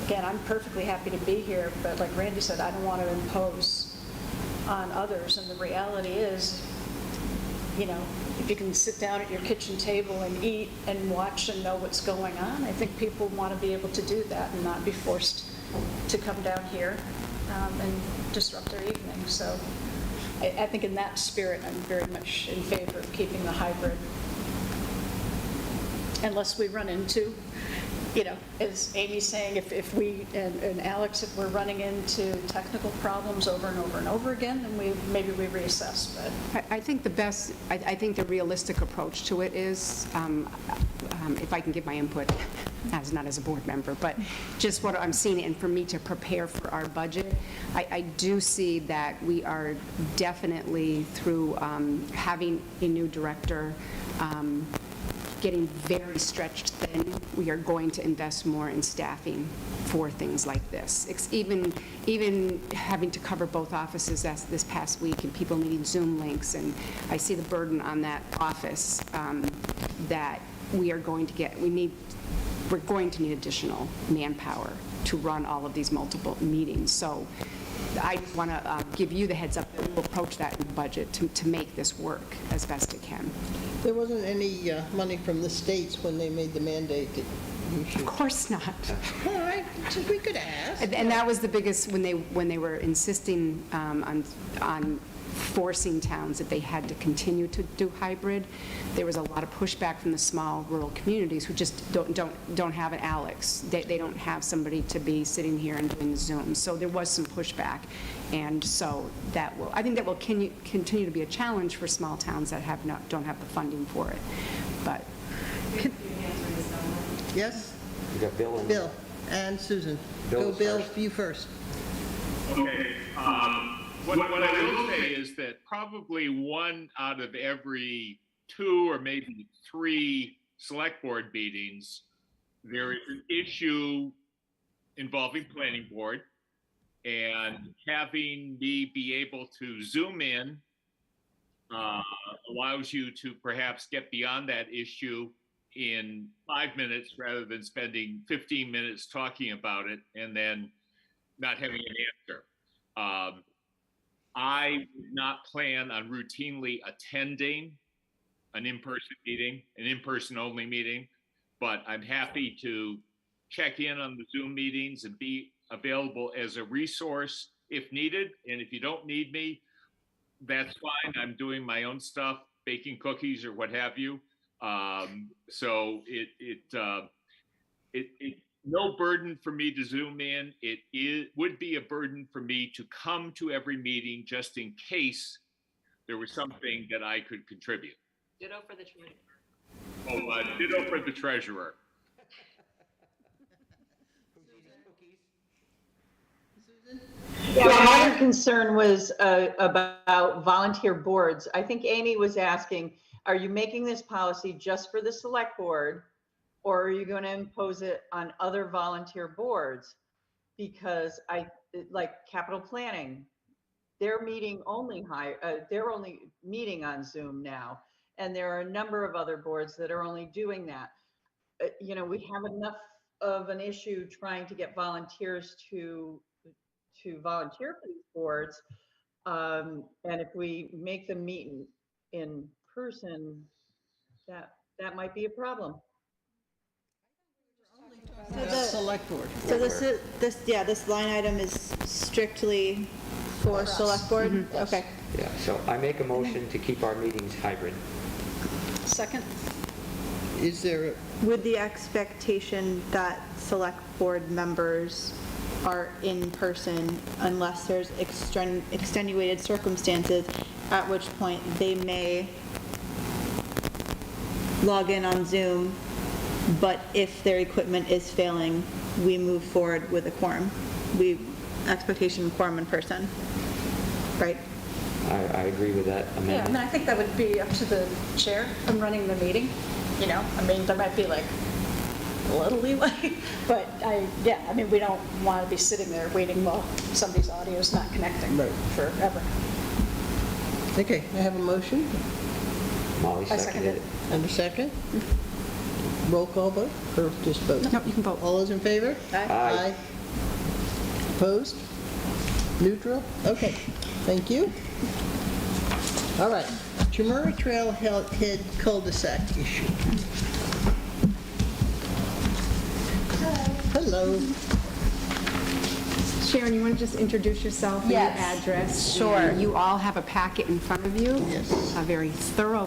Again, I'm perfectly happy to be here, but like Randy said, I don't want to impose on others, and the reality is, you know, if you can sit down at your kitchen table and eat and watch and know what's going on, I think people want to be able to do that and not be forced to come down here and disrupt their evening. So I think in that spirit, I'm very much in favor of keeping the hybrid. Unless we run into, you know, as Amy's saying, if we, and Alex, if we're running into technical problems over and over and over again, then maybe we reassess, but. I think I think the realistic approach to it is, if I can give my input, not as a board member, but just what I'm seeing, and for me to prepare for our budget, I do see that we are definitely, through having a new director, getting very stretched thin, we are going to invest more in staffing for things like this. Even having to cover both offices this past week, and people needing Zoom links, and I see the burden on that office that we are going to get. We're going to need additional manpower to run all of these multiple meetings. So I just want to give you the heads up that we'll approach that in the budget to make this work as best it can. There wasn't any money from the states when they made the mandate that you should. Of course not. All right, we could ask. And that was the biggest, when they were insisting on forcing towns that they had to continue to do hybrid, there was a lot of pushback from the small rural communities who just don't have an Alex. They don't have somebody to be sitting here and doing the Zoom. So there was some pushback, and so I think that will continue to be a challenge for small towns that don't have the funding for it. But Yes? You got Bill and... Bill and Susan. Bill Go, Bill, first. you first. Okay, what I will say is that probably 1 out of every 2 or maybe 3 select board meetings, there is an issue involving planning board, and having me be able to Zoom in allows you to perhaps get beyond that issue in 5 minutes rather than spending 15 minutes talking about it and then not having an answer. I would not plan on routinely attending an in-person meeting, an in-person only meeting, but I'm happy to check in on the Zoom meetings and be available as a resource if needed. And if you don't need me, that's fine. I'm doing my own stuff, baking cookies or what have you. So no burden for me to Zoom in. It would be a burden for me to come to every meeting just in case there was something that I could contribute. Ditto for the treasurer. Oh, ditto for the treasurer. Yeah, my other concern was about volunteer boards. I think Amy was asking, are you making this policy just for the select board, or are you going to impose it on other volunteer boards? Because like capital planning, they're only meeting on Zoom now. And there are a number of other boards that are only doing that. You know, we have enough of an issue trying to get volunteers to volunteer for these boards. And if we make them meet in person, that might be a problem. Select board. So this line item is strictly for select board? Mm-hmm. Okay. Yeah, so I make a motion to keep our meetings hybrid. Second? Is there, With the expectation that select board members are in person unless there's extenuated circumstances, at which point they may log in on Zoom, but if their equipment is failing, we move forward with a quorum. Expectation quorum in person, right? I agree with that Yeah, I amendment. mean, I think that would be up to the chair from running the meeting, you know? I mean, there might be like a little leeway, but I mean, we don't want to be sitting there waiting while somebody's audio is not connecting Right. forever. okay, I have a motion Molly I seconded it. and a second. Roll call vote, or just vote? Nope, you can vote. All those in favor? Aye. Opposed? Neutral? Okay, thank you. All right, Chamorro Trail Head Cul-de-Sac issue. Hello. Sharon, you want to just introduce yourself and your Yes, address? sure. And you all have a packet in front of you. Yes. A very thorough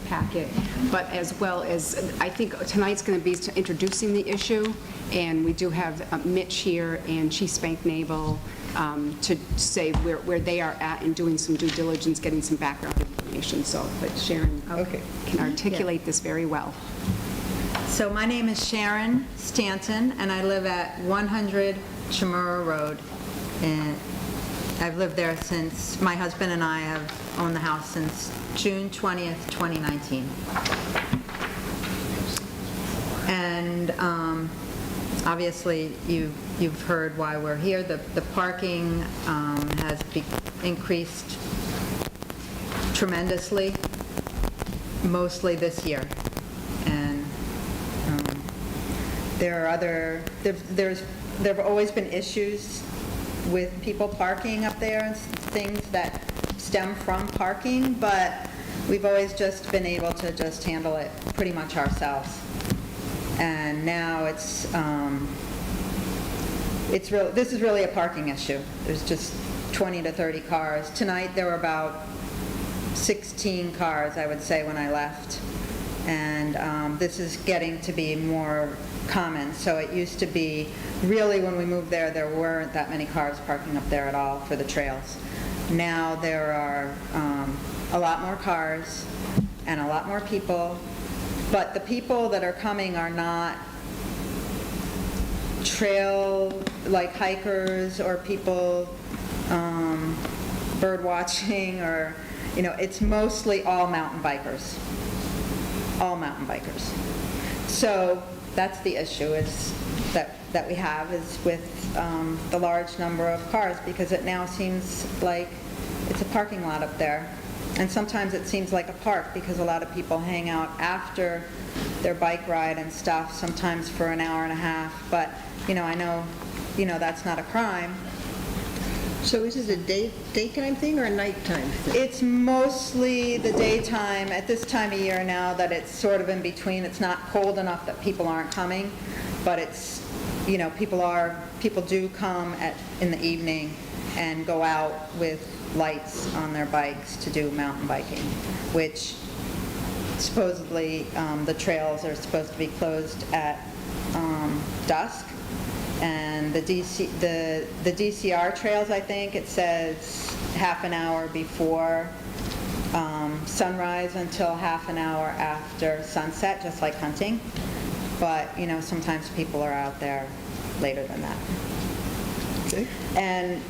packet, but as well as, I think tonight's going to be introducing the issue, and we do have Mitch here and Chief Spank Naval to say where they are at and doing some due diligence, getting some background information. So, but Sharon Okay. can articulate this very well. So my name is Sharon Stanton, and I live at 100 Chamorro Road. And I've lived there since, my husband and I have owned the house since June 20th, 2019. And obviously, you've heard why we're here. The parking has increased tremendously, mostly this year. And there have always been issues with people parking up there and things that stem from parking, but we've always just been able to just handle it pretty much ourselves. And now this is really a parking issue. There's just 20 to 30 cars. Tonight there were about 16 cars, I would say, when I left. And this is getting to be more common. So it used to be, really when we moved there weren't that many cars parking up there at all for the trails. Now there are a lot more cars and a lot more people, but the people that are coming are not trail, like hikers or people bird watching, or, it's mostly all mountain bikers. All mountain bikers. So that's the issue is that we have is with the large number of cars, because it now seems like it's a parking lot up there. And sometimes it seems like a park because a lot of people hang out after their bike ride and stuff, sometimes for an hour and a half. But, I know, that's not a crime. So is it a daytime thing or a nighttime thing? It's mostly the daytime at this time of year now that it's sort of in between. It's not cold enough that people aren't coming, but it's, people do come in the evening and go out with lights on their bikes to do mountain biking, which supposedly the trails are supposed to be closed at dusk. And the DCR trails, I think, it says half an hour before sunrise until half an hour after sunset, just like hunting. But, sometimes people are out there later than that. Okay. And,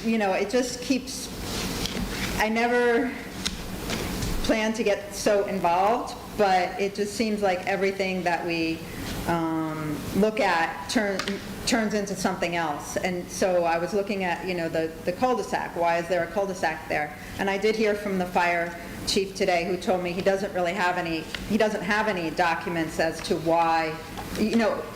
it just keeps, I never planned to get so involved, but it just seems like everything that we look at turns into something else. And so I was looking at, the cul-de-sac. Why is there a cul-de-sac there? And I did hear from the fire chief today, who told me he doesn't have any documents as to why,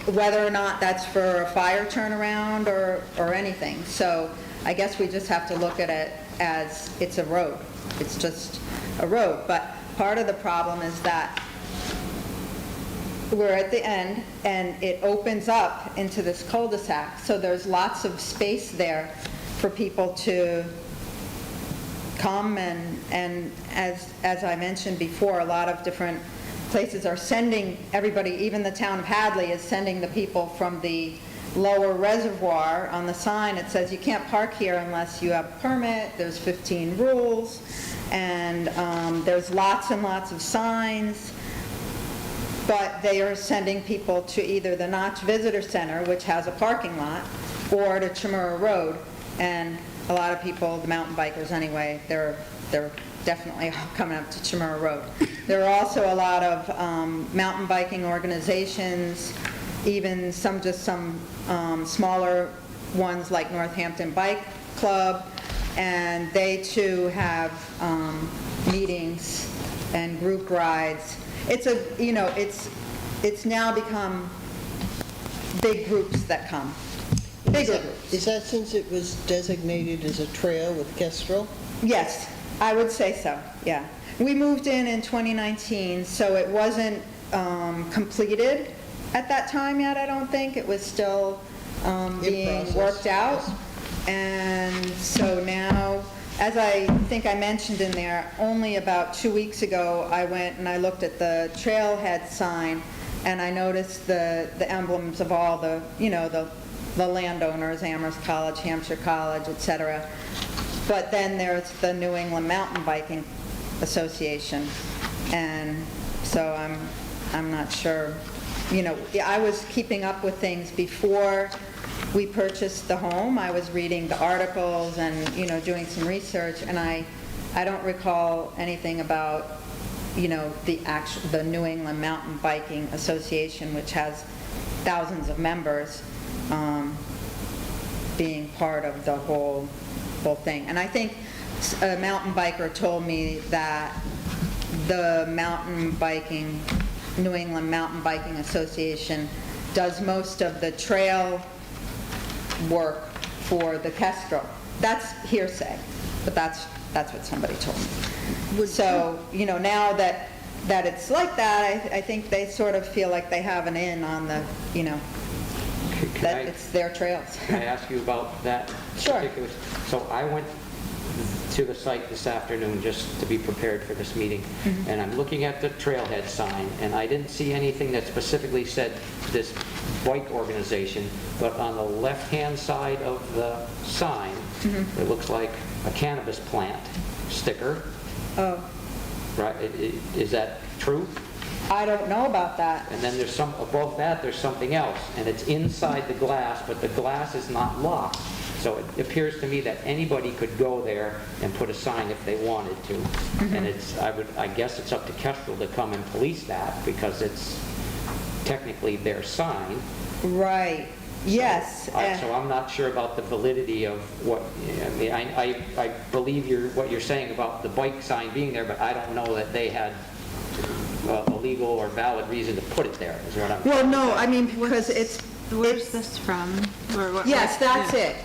whether or not that's for a fire turnaround or anything. So I guess we just have to look at it as it's a road. It's just a road. But part of the problem is that we're at the end, and it opens up into this cul-de-sac, so there's lots of space there for people to come, and as I mentioned before, a lot of different places are sending everybody, even the town of Hadley is sending the people from the lower reservoir. On the sign it says you can't park here unless you have a permit. There's 15 rules, and there's lots and lots of signs. But they are sending people to either the Notch Visitor Center, which has a parking lot, or to Chamorro Road. And a lot of people, the mountain bikers anyway, they're definitely coming up to Chamorro Road. There are also a lot of mountain biking organizations, even some smaller ones like Northampton Bike Club, and they too have meetings and group rides. It's it's now become big groups that come. Bigger groups. Is that since it was designated as a trail with Kestrel? Yes, I would say so, yeah. We moved in 2019, so it wasn't completed at that time yet, I don't think. It was still being process. worked out. And so now, as I think I mentioned in there, only about 2 weeks ago, I went and I looked at the trailhead sign, and I noticed the emblems of all the, you know, the landowners, Amherst College, Hampshire College, et cetera. But then there's the New England Mountain Biking Association, and so I'm not sure. You know, I was keeping up with things before we purchased the home. I was reading the articles and, you know, doing some research, and I don't recall anything about, you know, the New England Mountain Biking Association, which has thousands of members, being part of the whole thing. And I think a mountain biker told me that the New England Mountain Biking Association does most of the trail work for the Kestrel. That's hearsay, but that's what somebody told me. So, you know, now that it's like that, I think they sort of feel like they have an in on the, you know, that it's their trails. Can I ask you about that? Sure. Particular? So I went to the site this afternoon just to be prepared for this meeting, and I'm looking at the trailhead sign, and I didn't see anything that specifically said this bike organization, but on the left-hand side of the sign, it looks like a cannabis plant sticker. Oh, Right? Is that true? I don't know about that. And then there's some, above that, there's something else, and it's inside the glass, but the glass is not locked. So it appears to me that anybody could go there and put a sign if they wanted to. And I guess it's up to Kestrel to come and police that, because it's technically their sign. Right, yes. So I'm not sure about the validity of what, I mean, I believe what you're saying about the bike sign being there, but I don't know that they had a legal or valid reason to put it there, is what I'm... Well, no, I mean, because where's this from? Yes, that's it.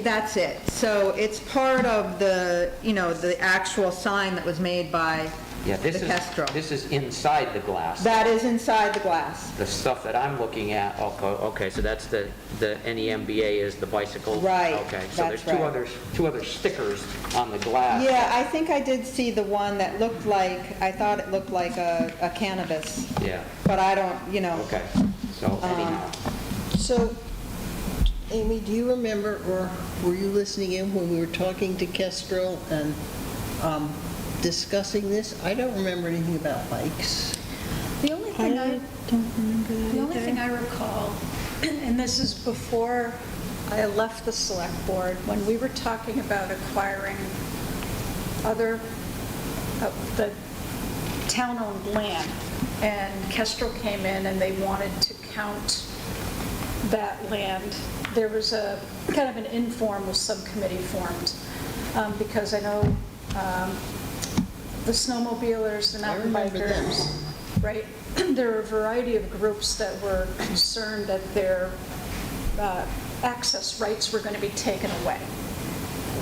That's it. So it's part of the, you know, the actual sign that was made by the Kestrel. This is inside the glass. That is inside the glass. The stuff that I'm looking at, okay, so that's the NEMBA is the bicycle? Right, Okay, so that's there's two other stickers on the glass. Yeah, I think I did see the one that looked like, I thought it looked like a cannabis. Yeah. But I don't, you know. Okay, so anyhow. So, Amy, do you remember, or were you listening in when we were talking to Kestrel and discussing this? I don't remember anything about bikes. The only thing I recall, and this is before I left the select board, when we were talking about acquiring the town-owned land, and Kestrel came in and they wanted to count that land, there was a kind of an informal subcommittee formed, because I know the snowmobilers, the mountain bikers, right? There are a variety of groups that were concerned that their access rights were going to be taken away.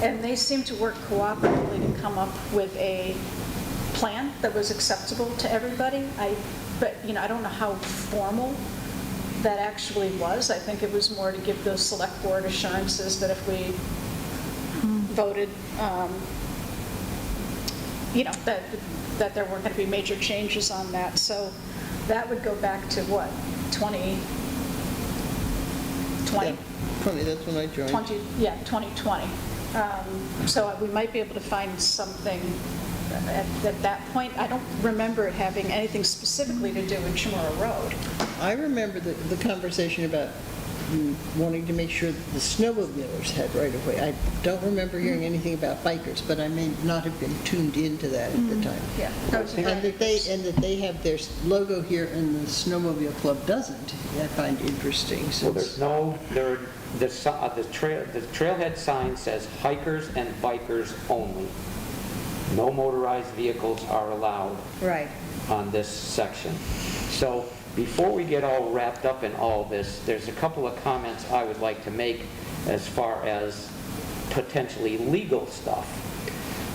And they seemed to work cooperatively to come up with a plan that was acceptable to everybody. But you know, I don't know how formal that actually was. I think it was more to give the select board assurances that if we voted, you know, that there weren't going to be major changes on that. So that would go back to what, 2020? Yeah, 20, that's when I joined. 2020. So we might be able to find something at that point. I don't remember it having anything specifically to do with Chamorro Road. I remember the conversation about wanting to make sure that the snowmobilers had right-of-way. I don't remember hearing anything about bikers, but I may not have been tuned into that at the time. Yeah. And that they have their logo here and the snowmobile club doesn't, I find interesting. Well, there's no, the trailhead sign says hikers and bikers only. No motorized vehicles are allowed Right. on this section. So before we get all wrapped up in all this, there's a couple of comments I would like to make as far as potentially legal stuff.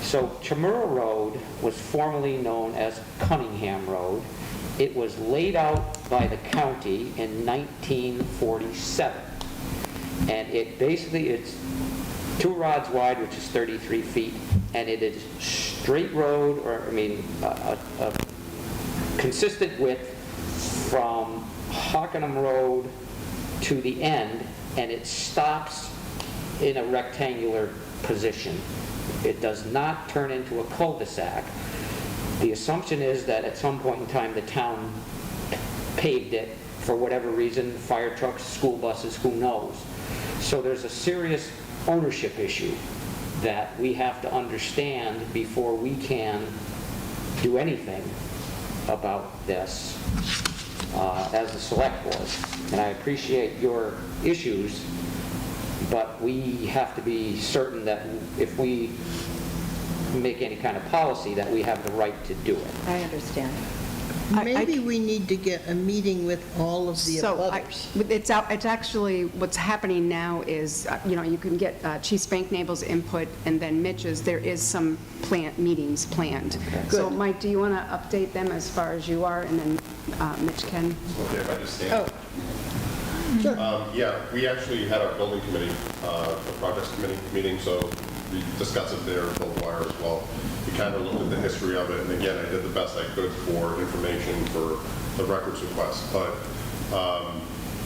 So Chamorro Road was formerly known as Cunningham Road. It was laid out by the county in 1947. And it's 2 rods wide, which is 33 feet, and it is straight road, or a consistent width from Hockenham Road to the end, and it stops in a rectangular position. It does not turn into a cul-de-sac. The assumption is that at some point in time the town paved it for whatever reason, fire trucks, school buses, who knows. So there's a serious ownership issue that we have to understand before we can do anything about this as a select board. And I appreciate your issues, but we have to be certain that if we make any kind of policy, that we have the right to do it. I understand. Maybe we need to get a meeting with all of the abutters. It's actually, what's happening now is, you can get Chief Spanknabel's input and then Mitch's. There is some meetings planned. So Mike, do you want to update them as far as you are, and then Mitch can? Okay, if I just stand. Sure. Yeah, we actually had our building committee, the projects committee meeting, so we discussed it there, Goldwire as well. We kind of looked at the history of it, and again, I did the best I could for information for the records request. But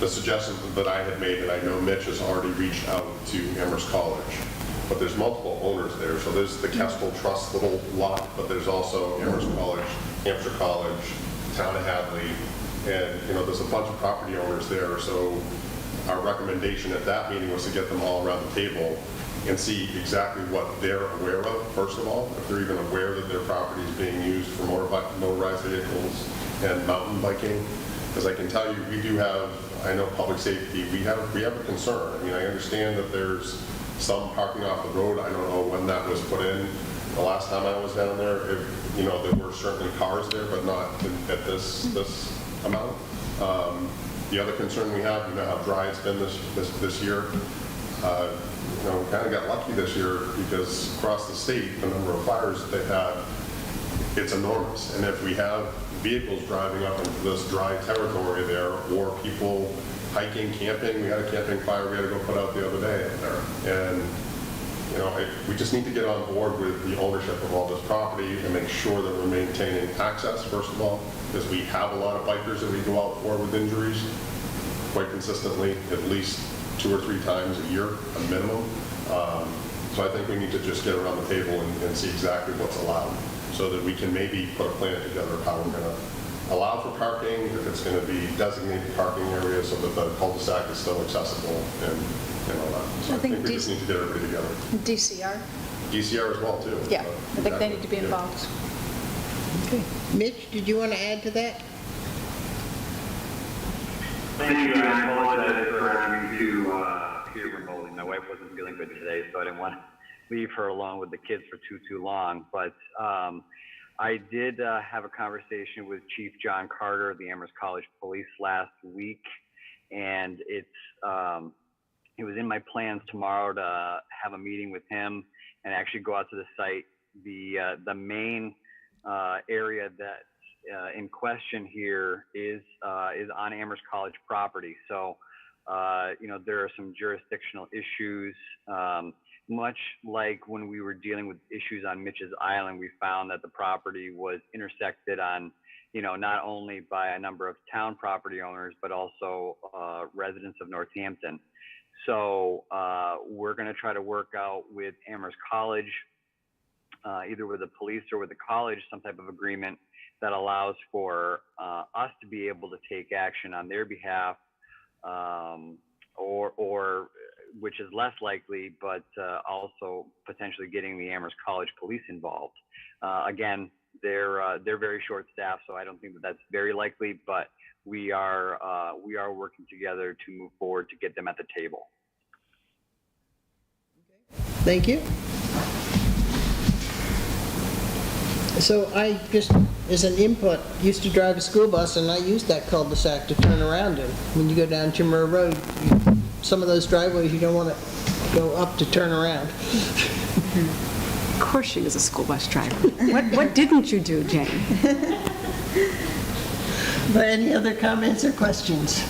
the suggestions that I had made, and I know Mitch has already reached out to Amherst College, but there's multiple owners there. So there's the Kestrel Trust little lot, but there's also Amherst College, Hampshire College, Town of Hadley, and there's a bunch of property owners there. So our recommendation at that meeting was to get them all around the table and see exactly what they're aware of, first of all, if they're even aware that their property is being used for motorized vehicles and mountain biking. Because I can tell you, we do have, I know public safety, we have a concern. I mean, I understand that there's some parking off the road. I don't know when that was put in. The last time I was down there, there were certainly cars there, but not at this amount. The other concern we have, how dry it's been this year. We kind of got lucky this year because across the state, the number of fires that they've had, it's enormous. And if we have vehicles driving up into this dry territory there, or people hiking, camping, we had a camping fire we had to go put out the other day up there. And, we just need to get on board with the ownership of all this property and make sure that we're maintaining access, first of all, because we have a lot of bikers that we go out for with injuries quite consistently, at least 2 or 3 times a year, a minimum. So I think we need to just get around the table and see exactly what's allowed so that we can maybe put a plan together of how we're going to allow for parking, if it's going to be designated parking areas so that the cul-de-sac is still accessible and all that. So I think we just need to get everybody together. DCR? DCR as well, too. Yeah, I think they need to be involved. Okay. Mitch, did you want to add to that? Thank you. I apologize for having to appear remotely. My wife wasn't feeling good today, so I didn't want to leave her alone with the kids for too long. But I did have a conversation with Chief John Carter of the Amherst College Police last week, and it was in my plans tomorrow to have a meeting with him and actually go out to the site. The main area that in question here is on Amherst College property. So, there are some jurisdictional issues, much like when we were dealing with issues on Mitch's Island. We found that the property was intersected on, not only by a number of town property owners, but also residents of Northampton. So we're going to try to work out with Amherst College, either with the police or with the college, some type of agreement that allows for us to be able to take action on their behalf, or which is less likely, but also potentially getting the Amherst College Police involved. Again, they're very short-staffed, so I don't think that that's very likely. But we are working together to move forward to get them at the table. Thank you. So I just, as an input, used to drive a school bus, and I used that cul-de-sac to turn around in. When you go down Timur Road, some of those driveways, you don't want to go up to turn around. Of course she was a school bus driver. What didn't you do, Jane? But any other comments or questions?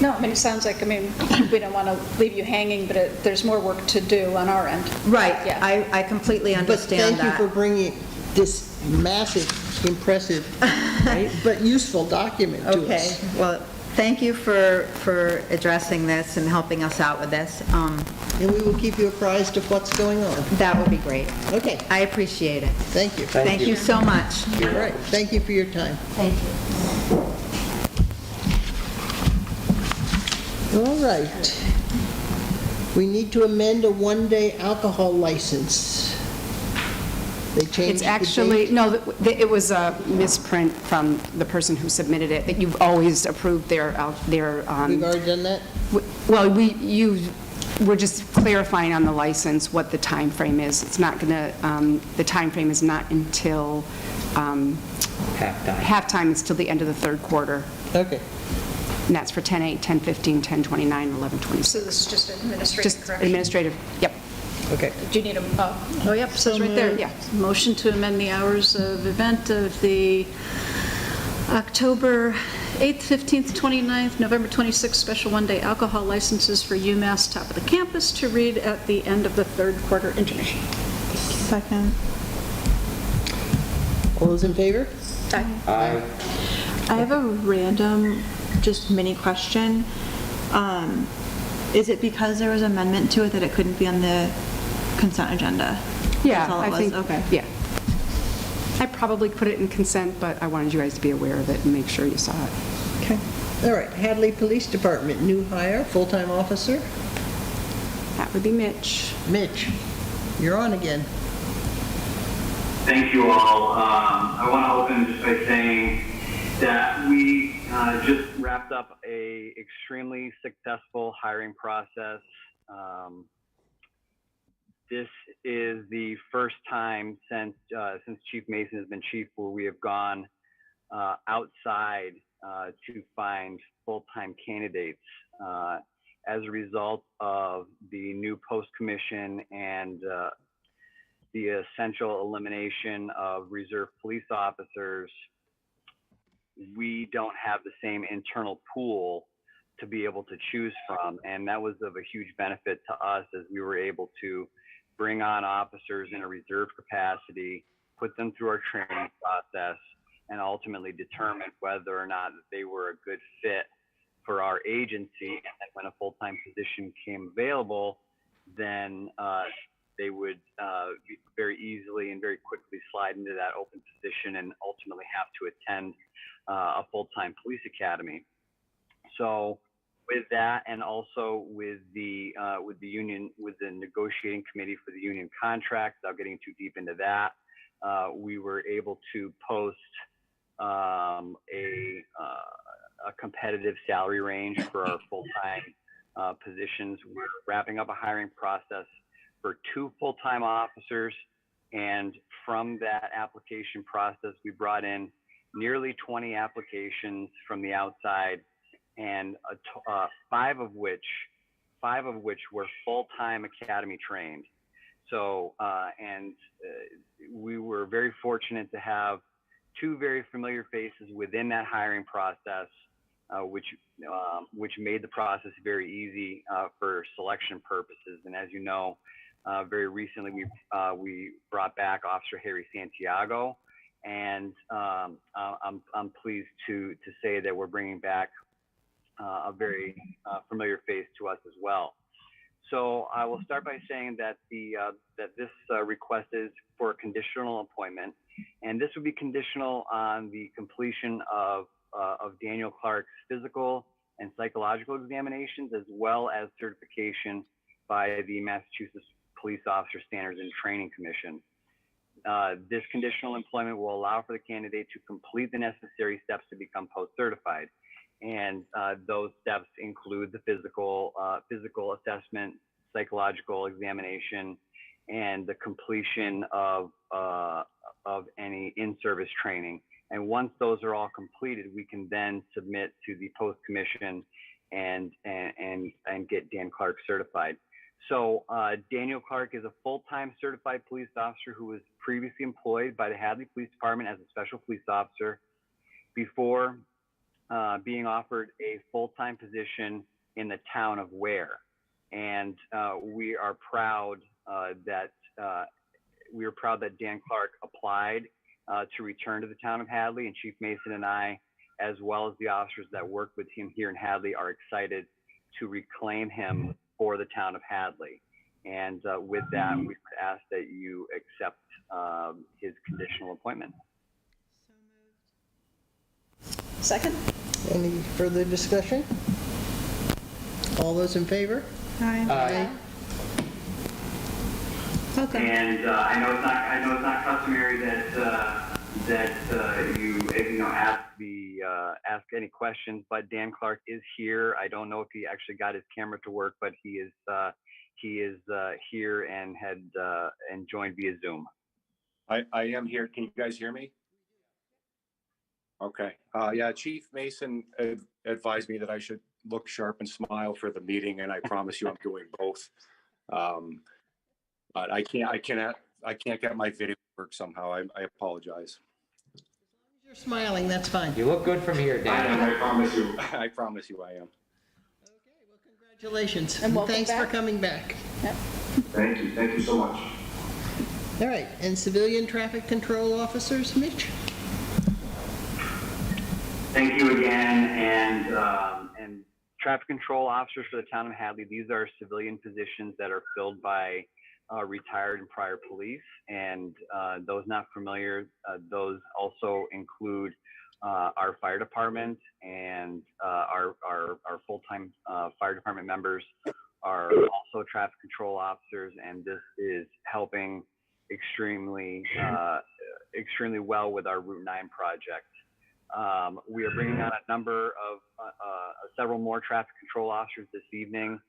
No, I mean, it sounds like, we don't want to leave you hanging, but there's more work to do on our end. Right, Yeah. I completely understand But thank you that. for bringing this massive, impressive, but useful document to us. Okay, well, thank you for addressing this and helping us out with this. And we will keep you apprised of what's going on. That would be great. Okay, I appreciate it. thank you. Thank you so much. All right, thank you for your time. Thank you. All right. We need to amend a one-day alcohol license. They changed It's the actually, date? no, it was a misprint from the person who submitted it, that you've always approved their. We've already done that? Well, we're just clarifying on the license what the time frame is. It's not going to, the time frame is not until, halftime is till the end of the third quarter. Okay. And that's for 10/8, 10/15, 10/29, 11/26. So this is just administrative Just correction? administrative, yep. Okay. Do you need a, oh, yep, so it's right there, yeah. Motion to amend the hours of event of the October 8th, 15th, 29th, November 26th special one-day alcohol licenses for UMass Top of the Campus to read at the end of the third quarter intermission. Second. All those in favor? Aye. I have a random, just mini question. Is it because there was amendment to it that it couldn't be on the consent agenda? Yeah, That's all it I was? think, Okay. yeah. I probably put it in consent, but I wanted you guys to be aware of it and make sure you saw it. Okay. All right, Hadley Police Department, new hire, full-time officer. That would be Mitch. Mitch, you're on again. Thank you all. I want to open just by saying that we just wrapped up a extremely successful hiring process. This is the first time since Chief Mason has been chief where we have gone outside to find full-time candidates as a result of the new post-commission and the essential elimination of reserve police officers. We don't have the same internal pool to be able to choose from, and that was of a huge benefit to us as we were able to bring on officers in a reserve capacity, put them through our training process, and ultimately determine whether or not they were a good fit for our agency. And then when a full-time position came available, then they would very easily and very quickly slide into that open position and ultimately have to attend a full-time police academy. So with that, and also with the union, with the negotiating committee for the union contract, without getting too deep into that, we were able to post a competitive salary range for our full-time positions. We're wrapping up a hiring process for 2 full-time officers, and from that application process, we brought in nearly 20 applications from the outside, and 5 of which were full-time academy trained. So, we were very fortunate to have 2 very familiar faces within that hiring process, which made the process very easy for selection purposes. And as you know, very recently we brought back Officer Harry Santiago, and I'm pleased to say that we're bringing back a very familiar face to us as well. So I will start by saying that this request is for a conditional appointment, and this would be conditional on the completion of Daniel Clark's physical and psychological examinations, as well as certification by the Massachusetts Police Officer Standards and Training Commission. This conditional employment will allow for the candidate to complete the necessary steps to become post-certified. And those steps include the physical assessment, psychological examination, and the completion of any in-service training. And once those are all completed, we can then submit to the post commission and get Dan Clark certified. So Daniel Clark is a full-time certified police officer who was previously employed by the Hadley Police Department as a special police officer before being offered a full-time position in the town of Ware. And we are proud that Dan Clark applied to return to the town of Hadley, and Chief Mason and I, as well as the officers that work with him here in Hadley, are excited to reclaim him for the town of Hadley. And with that, we would ask that you accept his conditional appointment. Second? Any further discussion? All those in favor? Aye. Okay. And I know it's not customary that you ask any questions, but Dan Clark is here. I don't know if he actually got his camera to work, but he is here and joined via Zoom. I am here. Can you guys hear me? Okay. Yeah, Chief Mason advised me that I should look sharp and smile for the meeting, and I promise you I'm doing both. But I can't get my video to work somehow. I apologize. You're smiling, that's fine. You look good from here, Dan. I promise you. I promise you I am. Okay, well, congratulations. And welcome thanks back. for coming back. Yep. Thank you. Thank you so much. All right, and civilian traffic control officers, Mitch? Thank you again, and traffic control officers for the town of Hadley. These are civilian positions that are filled by retired and prior police, and those not familiar, those also include our fire department, and our full-time fire department members are also traffic control officers, and this is helping extremely well with our Route 9 project. We are bringing on a number of several more traffic control officers this evening.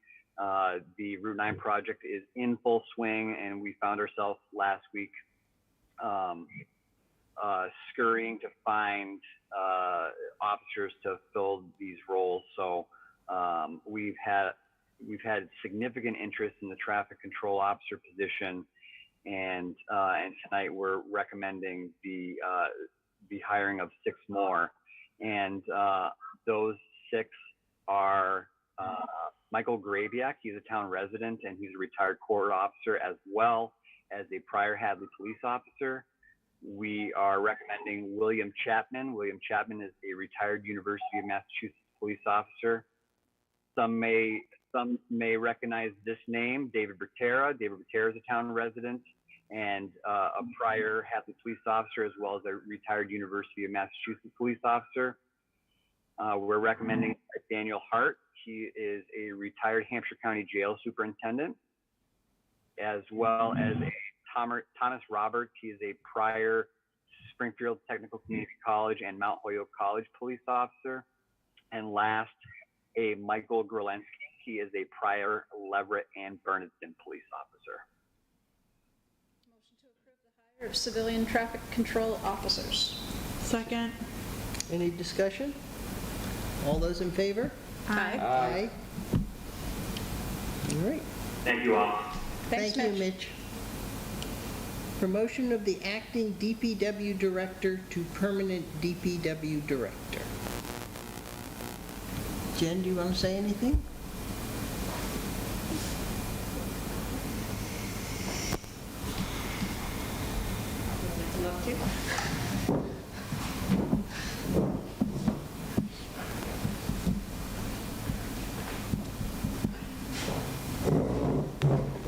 The Route 9 project is in full swing, and we found ourselves last week scurrying to find officers to fill these roles. So we've had significant interest in the traffic control officer position, and tonight we're recommending the hiring of 6 more, and those 6 are Michael Graviak. He's a town resident, and he's a retired court officer as well as a prior Hadley police officer. We are recommending William Chapman. William Chapman is a retired University of Massachusetts police officer. Some may recognize this name, David Bertera. David Bertera is a town resident and a prior Hadley police officer, as well as a retired University of Massachusetts police officer. We're recommending Daniel Hart. He is a retired Hampshire County Jail Superintendent, as well as Thomas Roberts. He is a prior Springfield Technical Community College and Mount Holyoke College police officer. And last, a Michael Grolensky. He is a prior Leverett and Bernardston police officer. Motion to approve the hire of civilian traffic control officers. Second. Any discussion? All those in favor? Aye. Aye. All right. Thank you all. Thanks, Thank you, Mitch. Promotion of the acting DPW director to permanent DPW director. Jen, do you want to say anything?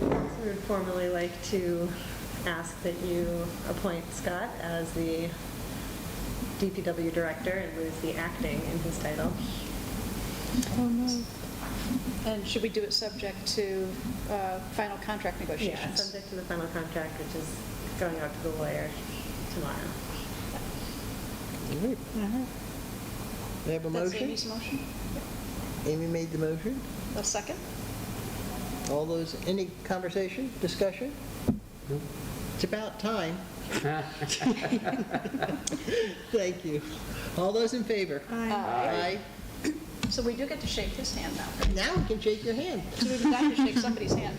I would formally like to ask that you appoint Scott as the DPW director and lose the acting in his title. Oh, no. And should we do it subject to final contract Yeah, negotiations? subject to the final contract, which is going out to the lawyer tomorrow. All right. We have a That's motion? Amy's motion. Amy made the motion. A second? All those, any conversation, discussion? It's about time. Thank you. All those in favor? Aye. Aye. So we do get to shake his hand now. Now we can shake your hand. So we've got to shake somebody's hand.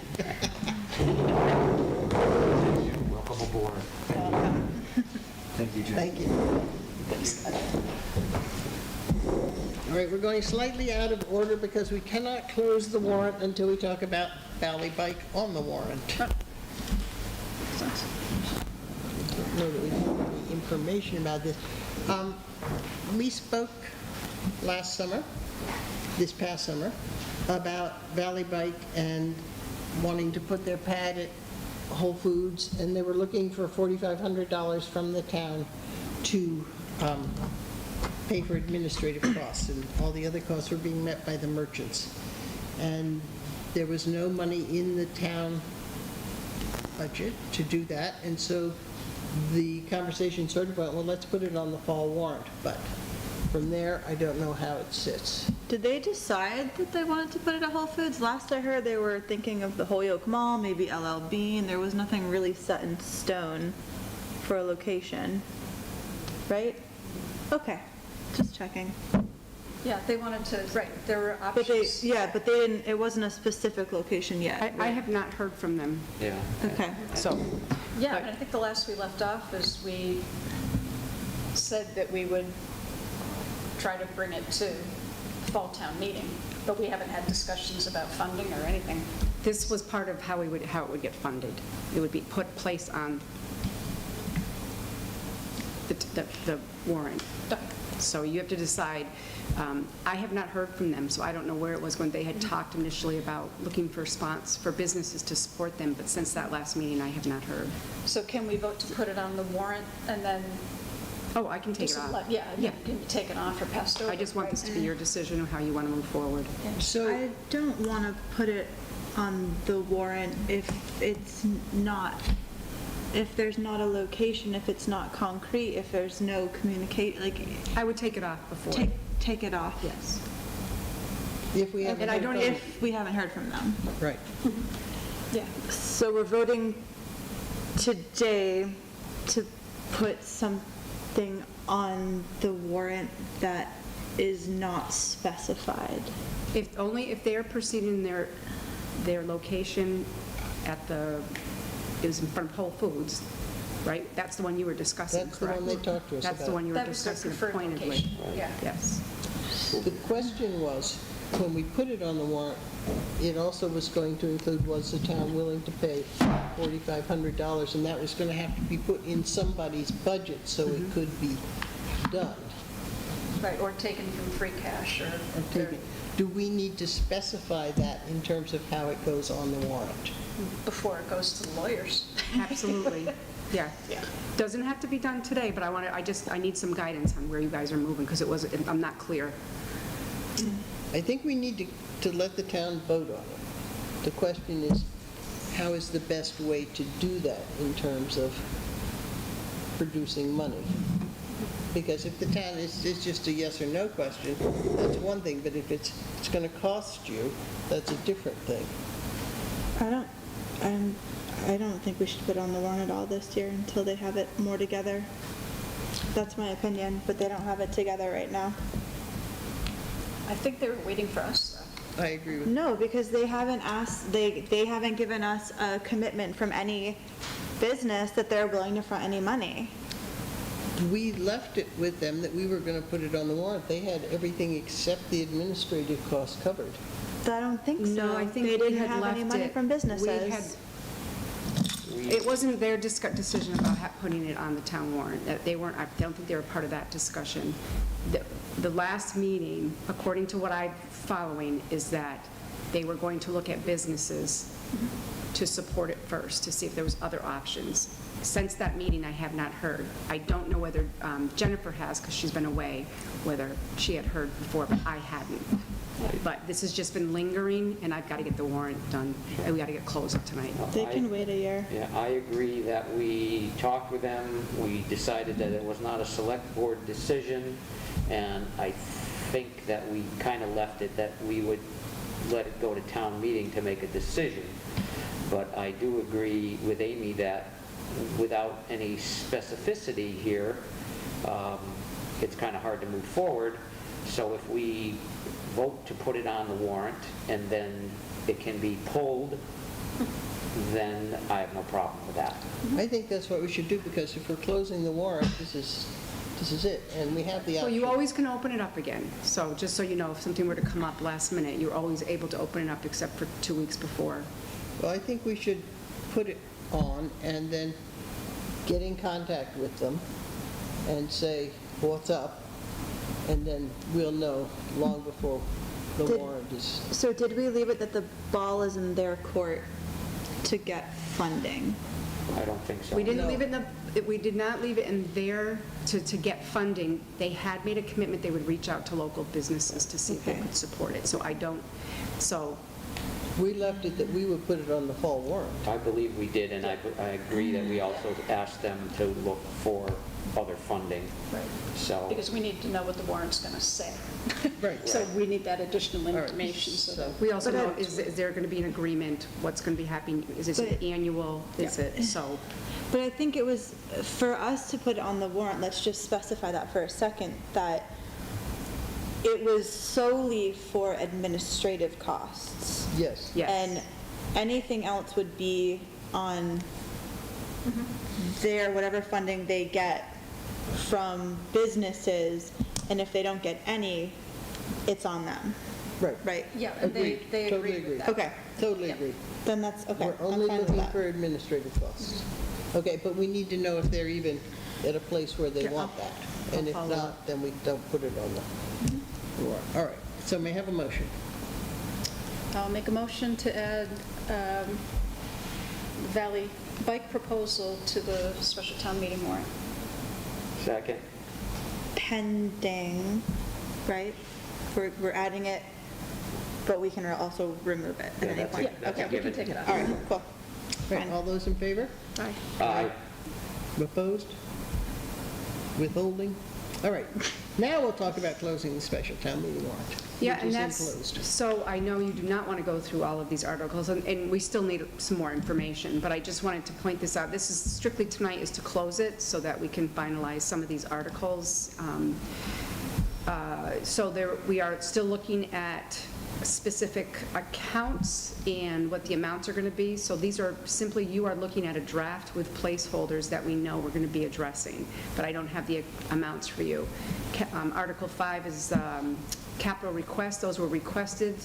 Welcome aboard. Thank you, Jim. Thank you. All right, we're going slightly out of order because we cannot close the warrant until we talk about Valley Bike on the warrant. I don't know that we have any information about this. We spoke last summer, this past summer, about Valley Bike and wanting to put their pad at Whole Foods, and they were looking for $4,500 from the town to pay for administrative costs, and all the other costs were being met by the merchants. And there was no money in the town budget to do that, and so the conversation sort of went, well, let's put it on the fall warrant, but from there, I don't know how it sits. Did they decide that they wanted to put it at Whole Foods? Last I heard, they were thinking of the Holyoke Mall, maybe LL Bean. There was nothing really set in stone for a location, right? Okay, just checking. Yeah, they wanted to, right, there were But they, options. yeah, but they didn't, it wasn't a specific location yet. I right? have not heard from them, Yeah. Okay. so. Yeah, and I think the last we left off is we said that we would try to bring it to fall town meeting, but we haven't had discussions about funding or anything. This was part of how it would get funded. It would be placed on the warrant. Okay. So you have to decide. I have not heard from them, so I don't know where it was going. They had talked initially about looking for businesses to support them, but since that last meeting, I have not heard. So can we vote to put it on the warrant and then? Oh, I can take it off. Yeah, can be taken off or passed over. I just want this to be your decision of how you want to move forward. So I don't want to put it on the warrant if it's not, if there's not a location, if it's not concrete, if there's no communicate, like. I would take it off before. Take it off. Yes. if we haven't And I heard don't, from them. if we haven't heard from them. Right. Yeah. So we're voting today to put something on the warrant that is not specified. Only if they are proceeding their location at it was in front of Whole Foods, right? That's the one you were discussing, That's the correct? one they talked to us That's the about. one you were That was their discussing preferred pointedly. location, yeah. Yes. The question was, when we put it on the warrant, it also was going to include, was the town willing to pay $4,500? And that was going to have to be put in somebody's budget so it could be done. Right, or taken from free cash or. Do we need to specify that in terms of how it goes on the warrant? Before it goes to the lawyers. Absolutely. Yeah. Doesn't have to be done today, but I need some guidance on where you guys are moving, because I'm not clear. I think we need to let the town vote on it. The question is, how is the best way to do that in terms of producing money? Because if the town is just a yes or no question, that's one thing, but if it's going to cost you, that's a different thing. I don't think we should put it on the warrant at all this year until they have it more together. That's my opinion, but they don't have it together right now. I think they were waiting for us, though. I agree with No, because they haven't asked, they haven't given us a commitment from any business that they're willing to front any money. We left it with them that we were going to put it on the warrant. They had everything except the administrative costs covered. I don't think so. No, I think they we didn't had have any left money it. from businesses. It wasn't their decision about putting it on the town warrant. I don't think they were part of that discussion. The last meeting, according to what I'm following, is that they were going to look at businesses to support it first, to see if there was other options. Since that meeting, I have not heard. I don't know whether Jennifer has, because she's been away, whether she had heard before, but I hadn't. But this has just been lingering, and I've got to get the warrant done. We got to get closed up tonight. They can wait a year. Yeah, I agree that we talked with them, we decided that it was not a select board decision, and I think that we kind of left it that we would let it go to town meeting to make a decision. But I do agree with Amy that without any specificity here, it's kind of hard to move forward. So if we vote to put it on the warrant and then it can be pulled, then I have no problem with that. I think that's what we should do, because if we're closing the warrant, this is it, and we have the Well, option. you always can open it up again. So just so you know, if something were to come up last minute, you're always able to open it up except for 2 weeks before. Well, I think we should put it on and then get in contact with them and say, what's up? And then we'll know long before the warrant is. So did we leave it that the ball is in their court to get funding? I don't think so. We didn't leave it in the, we did not leave it in there to get funding. They had made a commitment they would reach out to local businesses to see if they Okay. could support it. So I don't, so We left it that we would put it on the fall warrant. I believe we did, and I agree that we also asked them to look for other funding. Right. So, Because we need to know what the warrant's going to say. Right. So we need that additional right. information so that. we also know, is there going to be an agreement? What's going to be happening? Is it But- annual? Is it, so, But I think it was, for us to put it on the warrant, let's just specify that for a second, that it was solely for administrative costs. Yes. yes. And anything else would be on their, whatever funding they get from businesses, and if they don't get any, it's on them. Right. Right? Yeah, and Agreed. they Totally agree agree. with that. Okay, Totally Yeah. agree. then that's, okay. We're I'm only fine with looking that. for administrative costs. Okay, but we need to know if they're even at a place where they Yeah, want that. And if follow not, up. then we don't put it on the warrant. All right, so may I have a motion? I'll make a motion to add Valley Bike proposal to the special town meeting warrant. second. Pending, right? We're adding it, but we can also remove it at Yeah, any that's point. it. That's a Okay. We can take it out. All right, cool. Right, all those in favor? Aye. Opposed? Withholding? All right, now we'll talk about closing the special town meeting warrant. Yeah, which and is that's, enclosed. so I know you do not want to go through all of these articles, and we still need some more information, but I just wanted to point this out. This is strictly tonight is to close it so that we can finalize some of these articles. So we are still looking at specific accounts and what the amounts are going to be. So these are simply, you are looking at a draft with placeholders that we know we're going to be addressing, but I don't have the amounts for you. Article 5 is capital requests. Those were requested,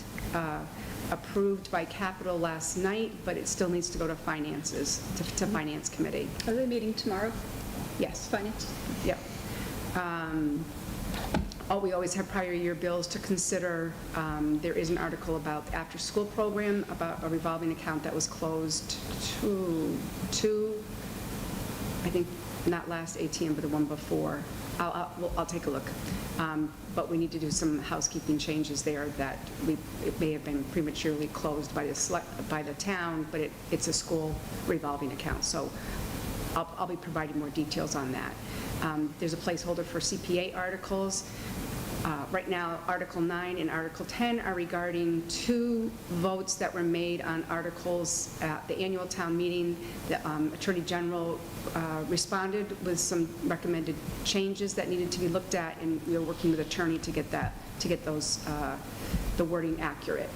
approved by capital last night, but it still needs to go to finances, to Finance Committee. Are they meeting tomorrow, Yes. finance? Yep. We always have prior year bills to consider. There is an article about the after-school program, about a revolving account that was closed I think, not last ATM, but the one before. I'll take a look. But we need to do some housekeeping changes there that it may have been prematurely closed by the town, but it's a school revolving account. So I'll be providing more details on that. There's a placeholder for CPA articles. Right now, Article 9 and Article 10 are regarding 2 votes that were made on articles at the annual town meeting. The Attorney General responded with some recommended changes that needed to be looked at, and we are working with attorney to get those, the wording accurate.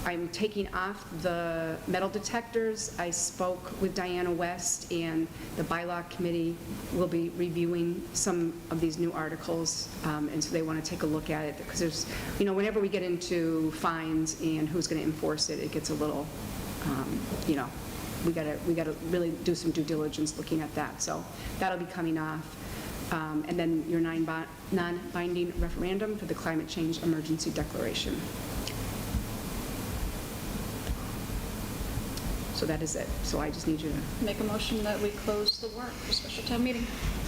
I'm taking off the metal detectors. I spoke with Diana West, and the bylaw committee will be reviewing some of these new articles, and so they want to take a look at it, because there's, whenever we get into fines and who's going to enforce it, it gets a little, we got to really do some due diligence looking at that. So that'll be coming off. And then your non-binding referendum for the climate change emergency declaration. So that is it. So I just need you to... Make a motion that we close the warrant for special town meeting.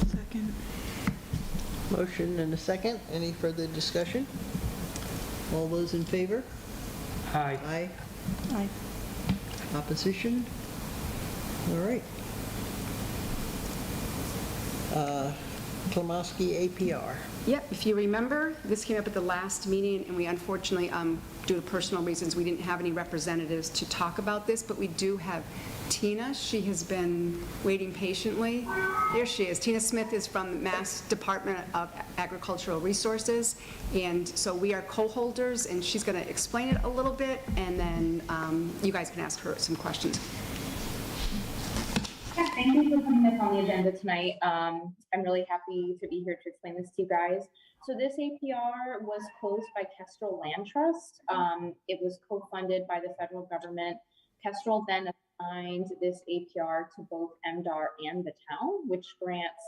Second. Motion and a second. Any further discussion? All those in favor? Aye. Aye. Aye. Opposition? All right. Klamoski APR. Yep, if you remember, this came up at the last meeting, and we unfortunately, due to personal reasons, we didn't have any representatives to talk about this, but we do have Tina. She has been waiting patiently. Here she is. Tina Smith is from the Mass Department of Agricultural Resources, and so we are co-holders, and she's going to explain it a little bit, and then you guys can ask her some questions. Yeah, thank you for putting this on the agenda tonight. I'm really happy to be here to explain this to you guys. So this APR was closed by Kestrel Land Trust. It was co-funded by the federal government. Kestrel then assigned this APR to both MDR and the town, which grants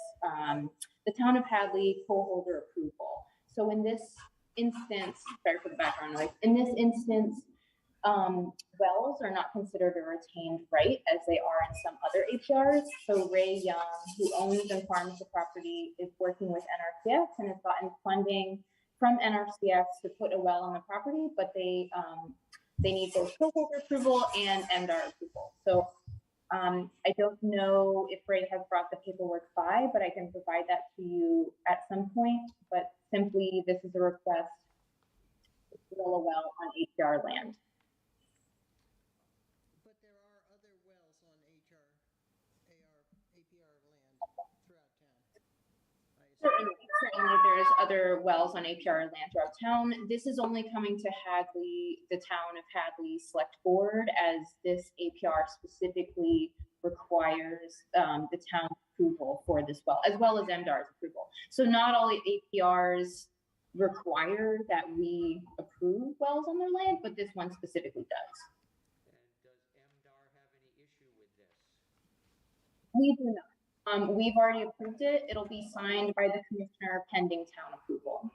the town of Hadley co-holder approval. So in this instance, sorry for the background noise, in this instance, wells are not considered a retained right as they are in some other APRs. So Ray Young, who owns and farms the property, is working with NRCS and has gotten funding from NRCS to put a well on the property, but they need both co-holder approval and MDR approval. So I don't know if Ray has brought the paperwork by, but I can provide that to you at some point. But simply, this is a request to drill a well on APR land. Certainly, there's other wells on APR land throughout town. This is only coming to Hadley, the town of Hadley Select Board, as this APR specifically requires the town approval for this well as MDR's approval. So not all APRs require that we approve wells on their land, but this one specifically does. And does MDR have any issue with this? We do not. We've already approved it. It'll be signed by the commissioner pending town approval.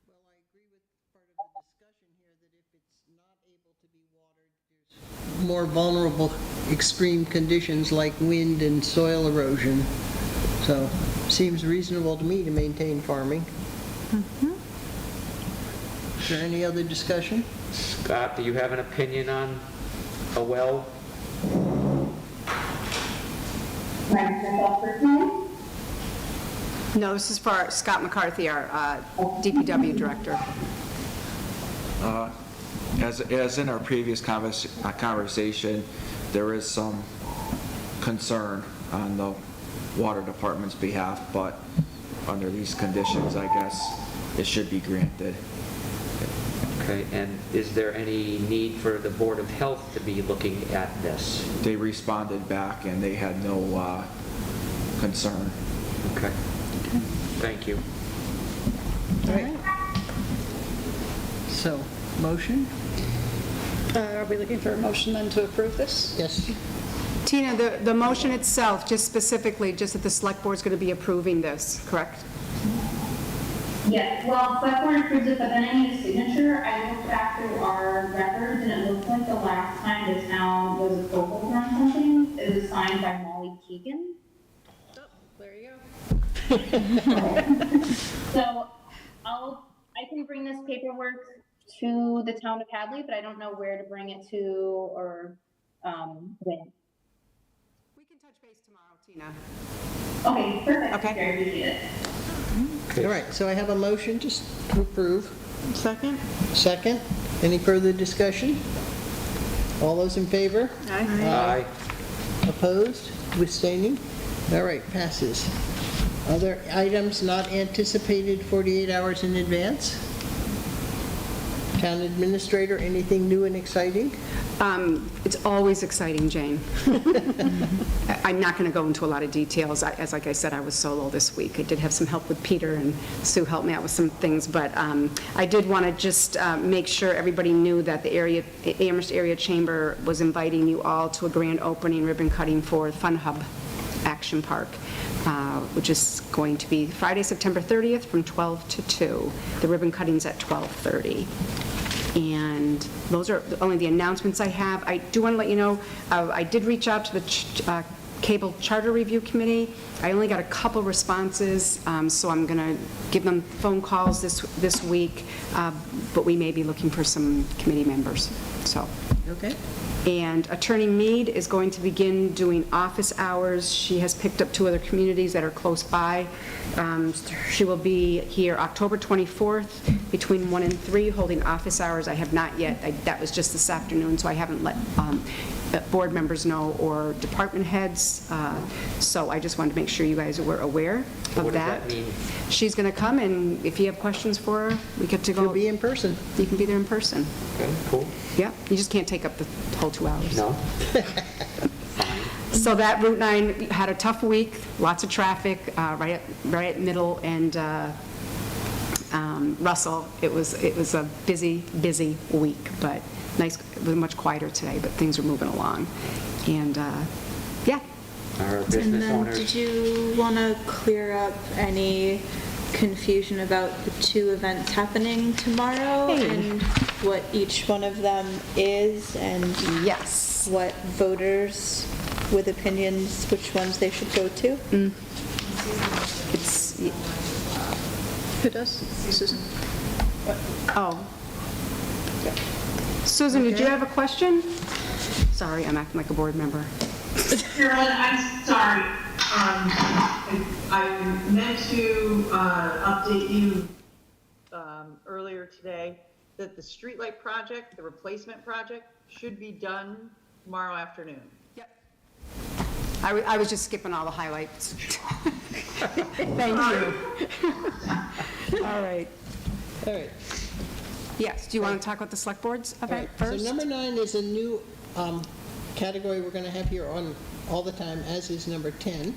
Well, I agree with part of the discussion here that if it's not able to be watered, there's more vulnerable extreme conditions like wind and soil erosion. So, seems reasonable to me to maintain farming. Is there any other discussion? Scott, do you have an opinion on a well? No, this is for Scott McCarthy, our DPW director. As in our previous conversation, there is some concern on the water department's behalf, but under these conditions, I guess it should be granted. Okay, and is there any need for the Board of Health to be looking at this? They responded back and they had no concern. Okay. Thank you. All right. So, motion? Are we looking for a motion then to approve this? Yes. Tina, the motion itself, just specifically, just that the select board's going to be approving this, correct? Yes, well, select board approves it, but then I need a signature. I looked back through our records, and it looks like the last time the town was a co-holder on something, it was signed by Molly Keegan. Oh, there you go. So I can bring this paperwork to the town of Hadley, but I don't know where to bring it to or when. We can touch base tomorrow, Tina. Okay, perfect. Okay. I appreciate it. All right, so I have a motion to approve. Second? Second. Any further discussion? All those in favor? Aye. Opposed? Abstaining? All right, passes. Other items not anticipated 48 hours in advance? Town administrator, anything new and exciting? It's always exciting, Jane. I'm not going to go into a lot of details. Like I said, I was solo this week. I did have some help with Peter, and Sue helped me out with some things, but I did want to just make sure everybody knew that the Amherst Area Chamber was inviting you all to a grand opening ribbon cutting for Fun Hub Action Park, which is going to be Friday, September 30th from 12 to 2. The ribbon cutting's at 12:30. And those are only the announcements I have. I do want to let you know, I did reach out to the Cable Charter Review Committee. I only got a couple responses, so I'm going to give them phone calls this week, but we may be looking for some committee members, so. Okay. And Attorney Mead is going to begin doing office hours. She has picked up 2 other communities that are close by. She will be here October 24th between 1 and 3, holding office hours. I have not yet, that was just this afternoon, so I haven't let board members know or department heads. So I just wanted to make sure you guys were aware of that. What does that mean? She's going to come, and if you have questions for her, we get to go. She'll be in person. You can be there in person. Okay, cool. Yeah, you just can't take up the whole 2 hours. No? So that Route 9 had a tough week, lots of traffic, right at Middle and Russell. It was a busy week, but nice. It was much quieter today, but things are moving along. And, yeah. Our And business then, owners. did you want to clear up any confusion about the 2 events happening tomorrow? Hey. And what each one of them is, and yes, what voters with opinions, which ones they should go to? It's, Who does? Susan. oh. Susan, did you Okay. have a question? Sorry, I'm acting like a board member. Carolyn, I'm sorry. I meant to update you earlier today that the streetlight project, the replacement project, should be done tomorrow afternoon. Yep. I was just skipping all the highlights. Thank you. All right. All right. Yes, do you want to talk about the select board's All event right, first? so number 9 is a new category we're going to have here on all the time, as is number 10,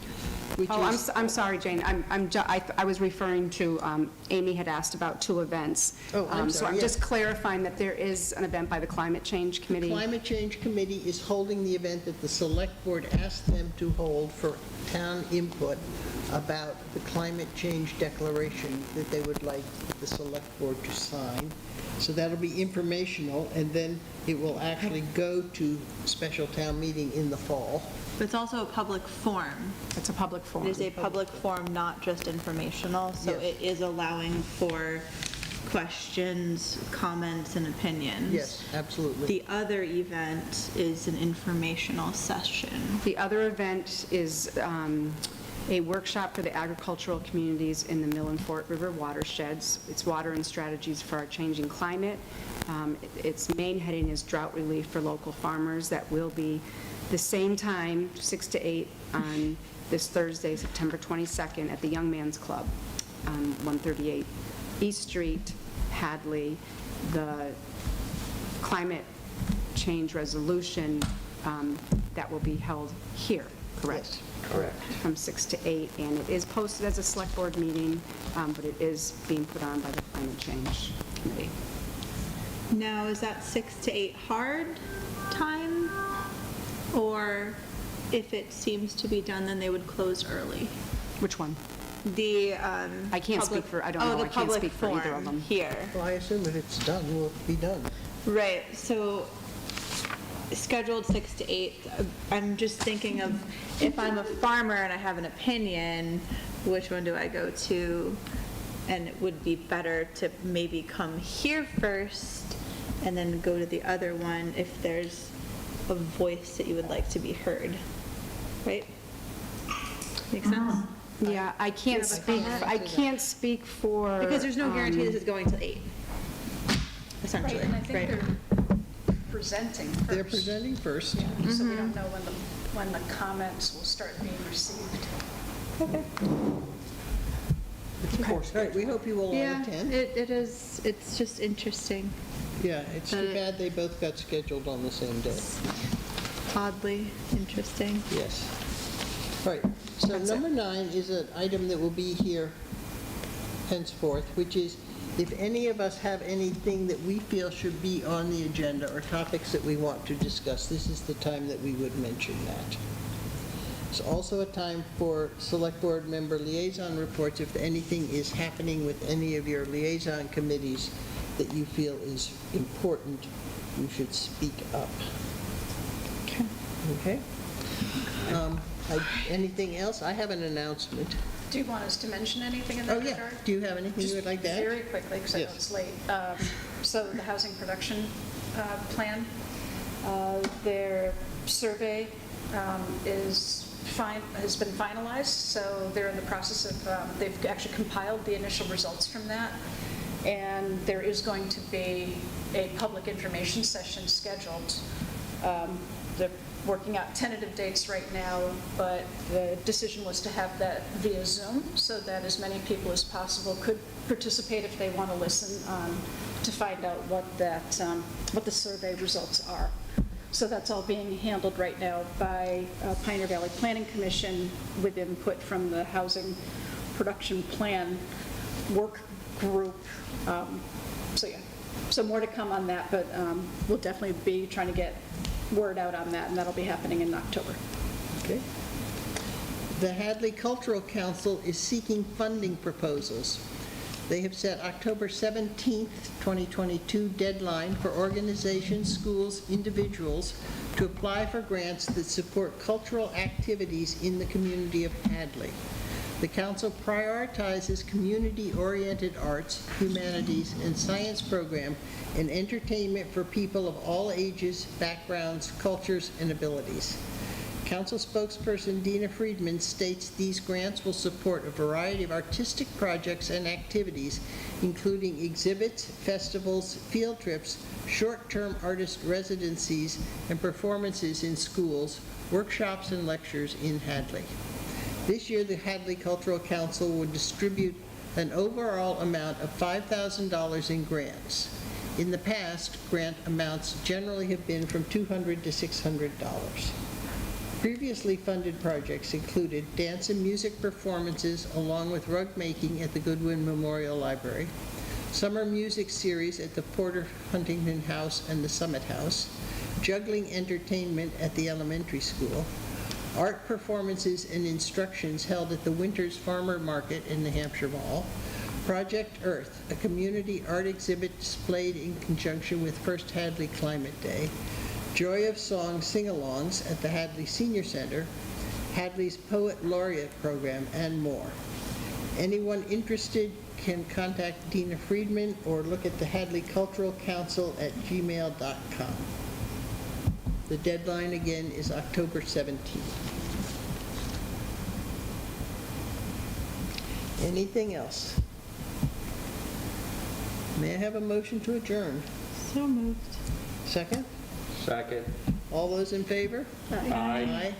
which Oh, is... I'm sorry, Jane. I was referring to, Amy had asked about 2 events. Oh, I'm So sorry, I'm yes. just clarifying that there is an event by the Climate Change Committee. Climate Change Committee is holding the event that the Select Board asked them to hold for town input about the climate change declaration that they would like the Select Board to sign. So that'll be informational, and then it will actually go to special town meeting in the fall. But it's also a public forum. It's a public forum. It is a public forum, not just informational, so Yes. it is allowing for questions, comments, and opinions. Yes, absolutely. The other event is an informational session. The other event is a workshop for the agricultural communities in the Mill and Fort River watersheds. It's water and strategies for our changing climate. Its main heading is drought relief for local farmers. That will be the same time, 6 to 8, on this Thursday, September 22nd, at the Young Man's Club, 138 East Street, Hadley. The climate change resolution that will be held here, correct? Correct. From 6 to 8, and it is posted as a select board meeting, but it is being put on by the Climate Change Committee. Now, is that 6 to 8 hard time? Or if it seems to be done, then they would close early? Which one? The, I can't speak for, I don't know, I can't speak for either of them. Here. Well, I assume if it's done, will be done. Right, so scheduled 6 to 8, I'm just thinking of if I'm a farmer and I have an opinion, which one do I go to? And it would be better to maybe come here first and then go to the other one if there's a voice that you would like to be heard, right? Make sense? Yeah, I can't speak for. Because there's no guarantee this is going till 8, essentially, Right, and I think right? they're presenting first. They're presenting first. Yeah, so we don't know when the comments will start being received. Okay. All right, we hope you will all Yeah, attend. it is, it's just interesting, Yeah, it's too bad they both got scheduled on the same day. oddly interesting. Yes. All right, so number 9 is an item that will be here henceforth, which is if any of us have anything that we feel should be on the agenda or topics that we want to discuss, this is the time that we would mention that. It's also a time for Select Board member liaison reports. If anything is happening with any of your liaison committees that you feel is important, you should speak up. Okay. Okay? Anything else? I have an announcement. Do you want us to mention anything in that Oh, yeah. regard? Do you have anything you would like to add? Very quickly, because I know Yes. it's late. So the housing production plan, their survey has been finalized, so they're in the process of, they've actually compiled the initial results from that, and there is going to be a public information session scheduled. They're working out tentative dates right now, but the decision was to have that via Zoom so that as many people as possible could participate if they want to listen to find out what the survey results are. So that's all being handled right now by Pioneer Valley Planning Commission with input from the Housing Production Plan Work Group. So yeah, so more to come on that, but we'll definitely be trying to get word out on that, and that'll be happening in October. Okay. The Hadley Cultural Council is seeking funding proposals. They have set October 17th, 2022 deadline for organizations, schools, individuals to apply for grants that support cultural activities in the community of Hadley. The council prioritizes community-oriented arts, humanities, and science program and entertainment for people of all ages, backgrounds, cultures, and abilities. Council spokesperson Dina Friedman states these grants will support a variety of artistic projects and activities, including exhibits, festivals, field trips, short-term artist residencies, and performances in schools, workshops, and lectures in Hadley. This year, the Hadley Cultural Council will distribute an overall amount of $5,000 in grants. In the past, grant amounts generally have been from $200 to $600. Previously funded projects included dance and music performances along with rug making at the Goodwin Memorial Library, summer music series at the Porter Huntington House and the Summit House, juggling entertainment at the elementary school, art performances and instructions held at the Winters Farmer Market in the Hampshire Mall, Project Earth, a community art exhibit displayed in conjunction with First Hadley Climate Day, Joy of Song sing-alongs at the Hadley Senior Center, Hadley's Poet Laureate program, and more. Anyone interested can contact Dina Friedman or look at the Hadley Cultural Council at gmail.com. The deadline again is October 17th. Anything else? May I have a motion to adjourn? So moved. Second? Second. All those in favor? Aye. Aye.